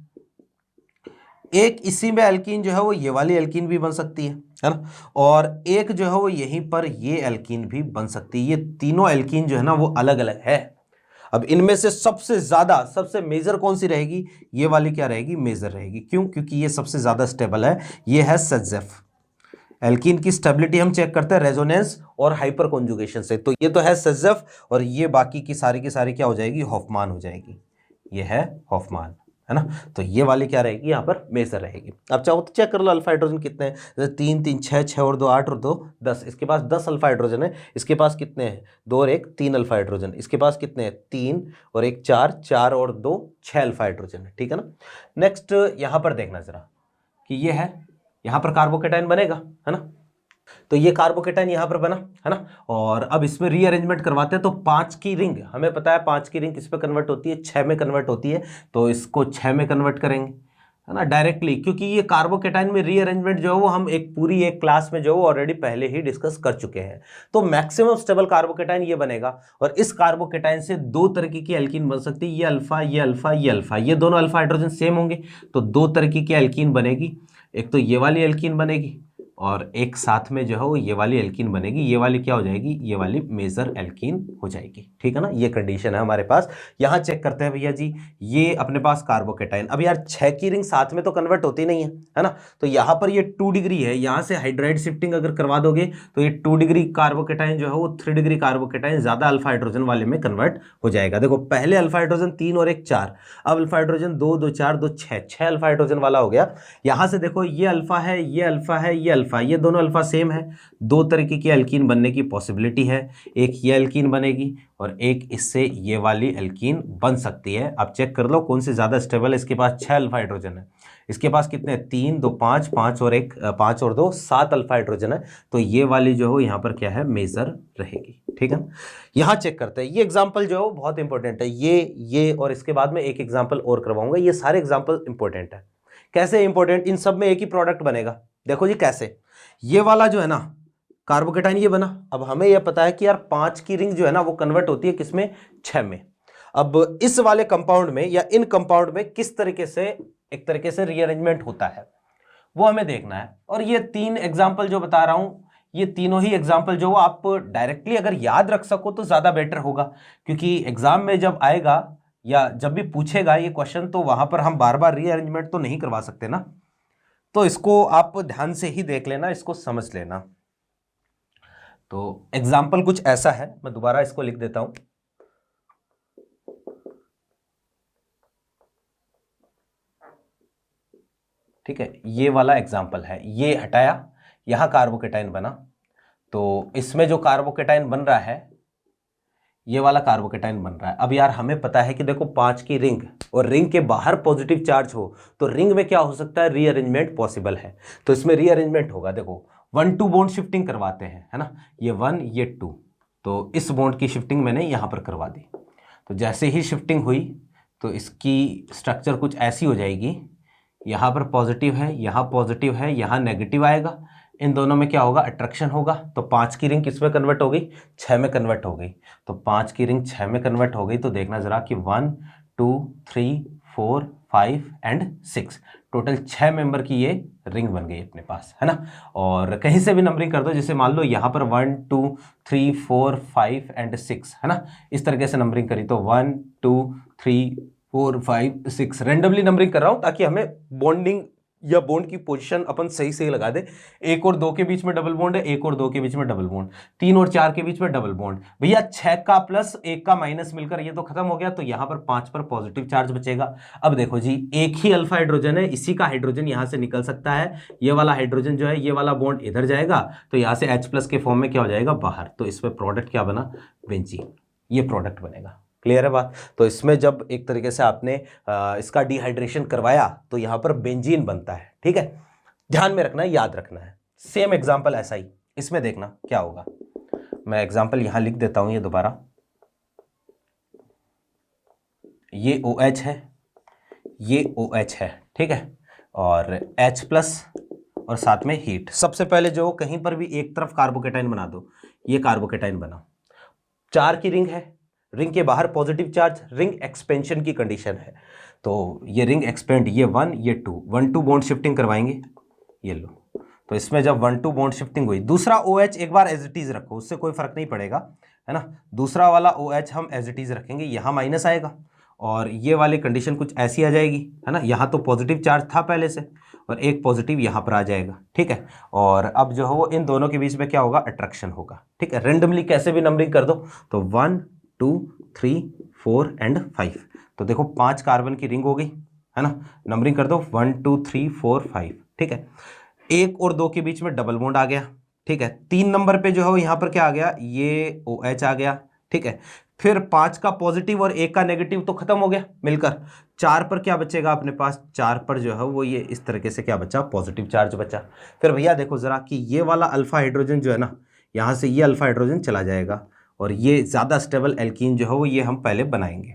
एक इसी में एल्कीन जो है वो ये वाली एल्कीन भी बन सकती है ना, और एक जो है वो यहीं पर ये एल्कीन भी बन सकती है। ये तीनों एल्कीन जो है ना वो अलग अलग है। अब इनमें से सबसे ज्यादा, सबसे मेजर कौन सी रहेगी? ये वाली क्या रहेगी? मेजर रहेगी। क्यों? क्योंकि ये सबसे ज्यादा स्टेबल है। ये है सेजेफ। एल्कीन की स्टेबिलिटी हम चेक करते हैं रेजोनेंस और हाइपर कॉन्जुगेशन से। तो ये तो है सेजेफ, और ये बाकी की सारी क्या हो जाएगी? हॉफमान हो जाएगी। ये है हॉफमान, है ना। तो ये वाली क्या रहेगी? यहाँ पर मेजर रहेगी। अब चाहो तो चेक कर लो अल्फा हाइड्रोजन कितने हैं। जैसे 3 3 6 6 और 2 8 और 2 10। इसके पास 10 अल्फा हाइड्रोजन है। इसके पास कितने हैं? 2 और 1 3 अल्फा हाइड्रोजन। इसके पास कितने हैं? 3 और 1 4, 4 और 2 6 अल्फा हाइड्रोजन है। ठीक है ना। नेक्स्ट यहाँ पर देखना जरा कि ये है, यहाँ पर कार्बोकेटाइन बनेगा, है ना। तो ये कार्बोकेटाइन यहां पर बना, है ना। और अब इसमें रीअरेंजमेंट करवाते हैं। तो 5 की रिंग हमें पता है, 5 की रिंग किस पे कन्वर्ट होती है? 6 में कन्वर्ट होती है। तो इसको 6 में कन्वर्ट करेंगे, है ना, डायरेक्टली, क्योंकि ये कार्बोकेटाइन में रीअरेंजमेंट जो है वो हम एक क्लास में जो है ऑलरेडी पहले ही डिस्कस कर चुके हैं। तो मैक्सिमम स्टेबल कार्बोकेटाइन ये बनेगा, और इस कार्बोकेटाइन से 2 तरीके की एल्कीन बन सकती है। ये अल्फा, ये अल्फा, ये अल्फा, ये दोनों अल्फा हाइड्रोजन सेम होंगे, तो 2 तरीके की एल्कीन बनेगी। एक तो ये वाली एल्कीन बनेगी, और एक साथ में जो है वो ये वाली एल्कीन बनेगी। ये वाली क्या हो जाएगी? ये वाली मेजर एल्कीन हो जाएगी। ठीक है ना। ये कंडीशन है हमारे पास। यहां चेक करते हैं भैया जी, ये अपने पास कार्बोकेटाइन। अब यार 6 की रिंग साथ में तो कन्वर्ट होती नहीं है ना। तो यहां पर ये 2 डिग्री है, यहां से हाइड्राइड शिफ्टिंग अगर करवा दोगे तो ये 2 डिग्री कार्बोकेटाइन जो है वो 3 डिग्री कार्बोकेटाइन ज्यादा अल्फा हाइड्रोजन वाले में कन्वर्ट हो जाएगा। देखो पहले अल्फा हाइड्रोजन 3 और 1 4, अब अल्फा हाइड्रोजन 2 2 4 2 6, 6 अल्फा हाइड्रोजन वाला हो गया। यहां से देखो ये अल्फा है, ये अल्फा है, ये अल्फा, ये दोनों अल्फा सेम है। 2 तरीके की एल्कीन बनने की पॉसिबिलिटी है। एक ये एल्कीन बनेगी और एक इससे ये वाली एल्कीन बन सकती है। आप चेक कर लो कौन सी ज्यादा स्टेबल है। इसके पास 6 अल्फा हाइड्रोजन है, इसके पास कितने? 3 2 5, 5 और 1 5 और 2 7 अल्फा हाइड्रोजन है। तो ये वाली जो है यहाँ पर क्या है? मेजर रहेगी। ठीक है। यहां चेक करते हैं। ये एग्जांपल जो है वो बहुत इंपॉर्टेंट है। ये और इसके बाद में एक एग्जांपल और करवाऊंगा। ये सारे एग्जांपल इंपॉर्टेंट है। कैसे इंपॉर्टेंट? इन सब में एक ही प्रोडक्ट बनेगा। देखो जी कैसे, ये वाला जो है ना कार्बोकेटाइन ये बना। अब हमें यह पता है कि यार 5 की रिंग जो है ना वो कन्वर्ट होती है किसमें? 6 में। अब इस वाले कंपाउंड में या इन कंपाउंड में किस तरीके से एक तरीके से रीअरेंजमेंट होता है वो हमें देखना है। और ये 3 एग्जाम्पल जो बता रहा हूं, ये तीनों ही एग्जाम्पल जो आप डायरेक्टली अगर याद रख सको तो ज्यादा बेटर होगा, क्योंकि एग्जाम में जब आएगा या जब भी पूछेगा ये क्वेश्चन तो वहां पर हम बार बार रीअरेंजमेंट तो नहीं करवा सकते ना। तो इसको आप ध्यान से ही देख लेना, इसको समझ लेना। तो एग्जाम्पल कुछ ऐसा है, मैं दोबारा इसको लिख देता हूं। ठीक है, ये वाला एग्जाम्पल है। ये हटाया, यहां कार्बोकेटाइन बना। तो इसमें जो कार्बोकेटाइन बन रहा है ये वाला कार्बोकेटाइन बन रहा है। अब यार हमें पता है कि देखो 5 की रिंग और रिंग के बाहर पॉजिटिव चार्ज हो तो रिंग में क्या हो सकता है? रीअरेंजमेंट पॉसिबल है। तो इसमें रीअरेंजमेंट होगा। देखो 1 2 बॉन्ड शिफ्टिंग करवाते हैं, है ना। ये 1 ये 2, तो इस बॉन्ड की शिफ्टिंग मैंने यहां पर करवा दी। तो जैसे ही शिफ्टिंग हुई तो इसकी स्ट्रक्चर कुछ ऐसी हो जाएगी। यहाँ पर पॉजिटिव है, यहाँ पॉजिटिव है, यहाँ नेगेटिव आएगा। इन दोनों में क्या होगा? अट्रैक्शन होगा। तो 5 की रिंग किस में कन्वर्ट हो गई? 6 में कन्वर्ट हो गई। तो 5 की रिंग 6 में कन्वर्ट हो गई। तो देखना जरा कि 1 2 3 4 5 एंड 6, टोटल 6 मेंबर की ये रिंग बन गई अपने पास, है ना। और कहीं से भी नंबरिंग कर दो, जैसे मान लो यहाँ पर 1 2 3 4 5 एंड 6, है ना। इस तरीके से नंबरिंग करी तो 1 2 3 4 5 6 रेंडमली नंबरिंग कर रहा हूं ताकि हमें बॉन्डिंग या बॉन्ड की पोजीशन अपन सही सही लगा दे। 1 और 2 के बीच में डबल बॉन्ड है, 1 और 2 के बीच में डबल बॉन्ड, 3 और 4 के बीच में डबल बॉन्ड। भैया 6 का प्लस 1 का माइनस मिलकर ये तो खत्म हो गया। तो यहां पर 5 पर पॉजिटिव चार्ज बचेगा। अब देखो जी, एक ही अल्फा हाइड्रोजन है, इसी का हाइड्रोजन यहां से निकल सकता है। ये वाला हाइड्रोजन जो है, ये वाला बॉन्ड इधर जाएगा तो यहां से H+ के फॉर्म में क्या हो जाएगा? बाहर। तो इसमें प्रोडक्ट क्या बना? बेंजीन। ये प्रोडक्ट बनेगा। क्लियर है बात? तो इसमें जब एक तरीके से आपने इसका डिहाइड्रेशन करवाया तो यहां पर बेंजीन बनता है। ठीक है, ध्यान में रखना है, याद रखना है। सेम एग्जांपल ऐसा ही इसमें देखना क्या होगा। मैं एग्जांपल यहां लिख देता हूं, ये दोबारा। ये OH है, ये OH है, ठीक है, और H+ और साथ में हीट। सबसे पहले जो कहीं पर भी एक तरफ कार्बोकेटाइन बना दो, ये कार्बोकेटाइन बना। 4 की रिंग है, रिंग के बाहर पॉजिटिव चार्ज, रिंग एक्सपेंशन की कंडीशन है। तो ये रिंग एक्सपेंड, ये 1 ये 2, 1-2 बॉन्ड शिफ्टिंग करवाएंगे, ये लो। तो इसमें जब 1-2 बॉन्ड शिफ्टिंग हुई, दूसरा OH एक बार एज इट इज रखो, उससे कोई फर्क नहीं पड़ेगा, है ना। दूसरा वाला OH हम एज इट इज रखेंगे, यहाँ माइनस आएगा और ये वाली कंडीशन कुछ ऐसी आ जाएगी, है ना। यहाँ तो पॉजिटिव चार्ज था पहले से और एक पॉजिटिव यहाँ पर आ जाएगा, ठीक है। और अब जो है वो इन दोनों के बीच में क्या होगा, अट्रैक्शन होगा, ठीक है। रेंडमली कैसे भी नंबरिंग कर दो, तो 1 2 3 4 एंड 5। तो देखो 5 कार्बन की रिंग हो गई, है ना। नंबरिंग कर दो 1 2 3 4 5, ठीक है। 1 और 2 के बीच में डबल बॉन्ड आ गया, ठीक है। 3 नंबर पे जो है यहाँ पर क्या आ गया, ये OH आ गया, ठीक है। फिर 5 का पॉजिटिव और 1 का नेगेटिव तो खत्म हो गया मिलकर। 4 पर क्या बचेगा अपने पास, 4 पर जो है वो ये इस तरीके से क्या बचा, पॉजिटिव चार्ज बचा। फिर भैया देखो जरा कि ये वाला अल्फा हाइड्रोजन जो है ना, यहाँ से ये अल्फा हाइड्रोजन चला जाएगा और ये ज़्यादा स्टेबल एल्कीन जो है वो ये हम पहले बनाएंगे।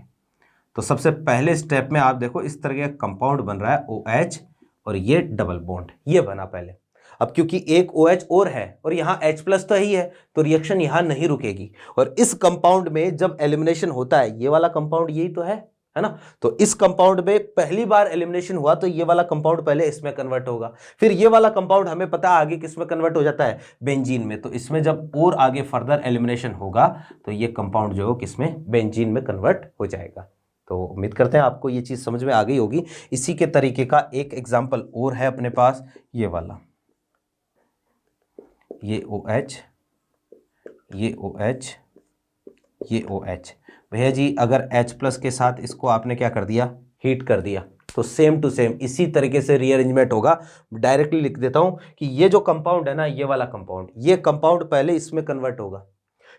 तो सबसे पहले स्टेप में आप देखो इस तरह का कंपाउंड बन रहा है OH और ये डबल बॉन्ड, ये बना पहले। अब क्योंकि एक OH और है और यहाँ H+ तो ही है, तो रिएक्शन यहाँ नहीं रुकेगी। और इस कंपाउंड में जब एलिमिनेशन होता है, ये वाला कंपाउंड यही तो है ना। तो इस कंपाउंड में पहली बार एलिमिनेशन हुआ तो ये वाला कंपाउंड पहले इसमें कन्वर्ट होगा, फिर ये वाला कंपाउंड हमें पता है आगे किस में कन्वर्ट हो जाता है, बेंजीन में। तो इसमें जब और आगे फर्दर एलिमिनेशन होगा तो ये कंपाउंड जो है किसमें, बेंजीन में कन्वर्ट हो जाएगा। तो उम्मीद करते हैं आपको ये चीज़ समझ में आ गई होगी। इसी के तरीके का एक एग्जाम्पल और है अपने पास, ये वाला, ये OH, ये OH, ये OH। भैया जी अगर H+ के साथ इसको आपने क्या कर दिया, हीट कर दिया, तो सेम टू सेम इसी तरीके से रीअरेंजमेंट होगा। डायरेक्टली लिख देता हूं कि ये जो कंपाउंड है ना, ये वाला कंपाउंड, ये कंपाउंड पहले इसमें कन्वर्ट होगा,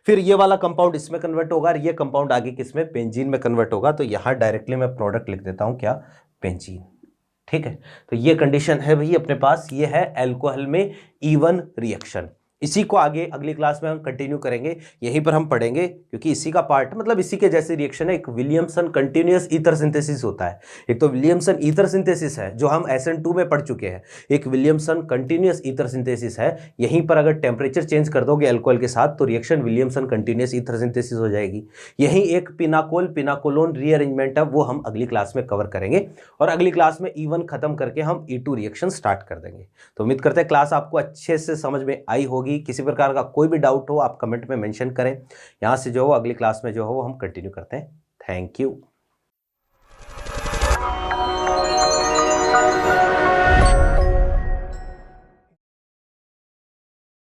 फिर ये वाला कंपाउंड इसमें कन्वर्ट होगा और ये कंपाउंड आगे किसमें, बेंजीन में कन्वर्ट होगा। तो यहां डायरेक्टली मैं प्रोडक्ट लिख देता हूं क्या, बेंजीन, ठीक है। तो ये कंडीशन है भाई अपने पास, ये है अल्कोहल में इवन रिएक्शन। इसी को आगे अगली क्लास में हम कंटिन्यू करेंगे, यहीं पर हम पढ़ेंगे क्योंकि इसी का पार्ट, मतलब इसी के जैसी रिएक्शन है। एक विलियमसन कंटिन्यूअस ईथर सिंथेसिस होता है, एक तो विलियमसन ईथर सिंथेसिस है जो हम SN2 में पढ़ चुके हैं, एक विलियमसन कंटिन्यूअस ईथर सिंथेसिस है। यहीं पर अगर टेम्परेचर चेंज कर दोगे अल्कोहल के साथ तो reaction Williamson continuous ether synthesis हो जाएगी। यही एक पिनाकोल पिनाकोलोन रीअरेंजमेंट है, वो हम अगली क्लास में कवर करेंगे और अगली क्लास में E1 खत्म करके हम E2 रिएक्शन स्टार्ट कर देंगे। तो उम्मीद करते हैं क्लास आपको अच्छे से समझ में आई होगी। किसी प्रकार का कोई भी डाउट हो आप कमेंट में मेंशन करें, यहां से जो हो अगली क्लास में जो हो हम कंटिन्यू करते हैं। Thank you.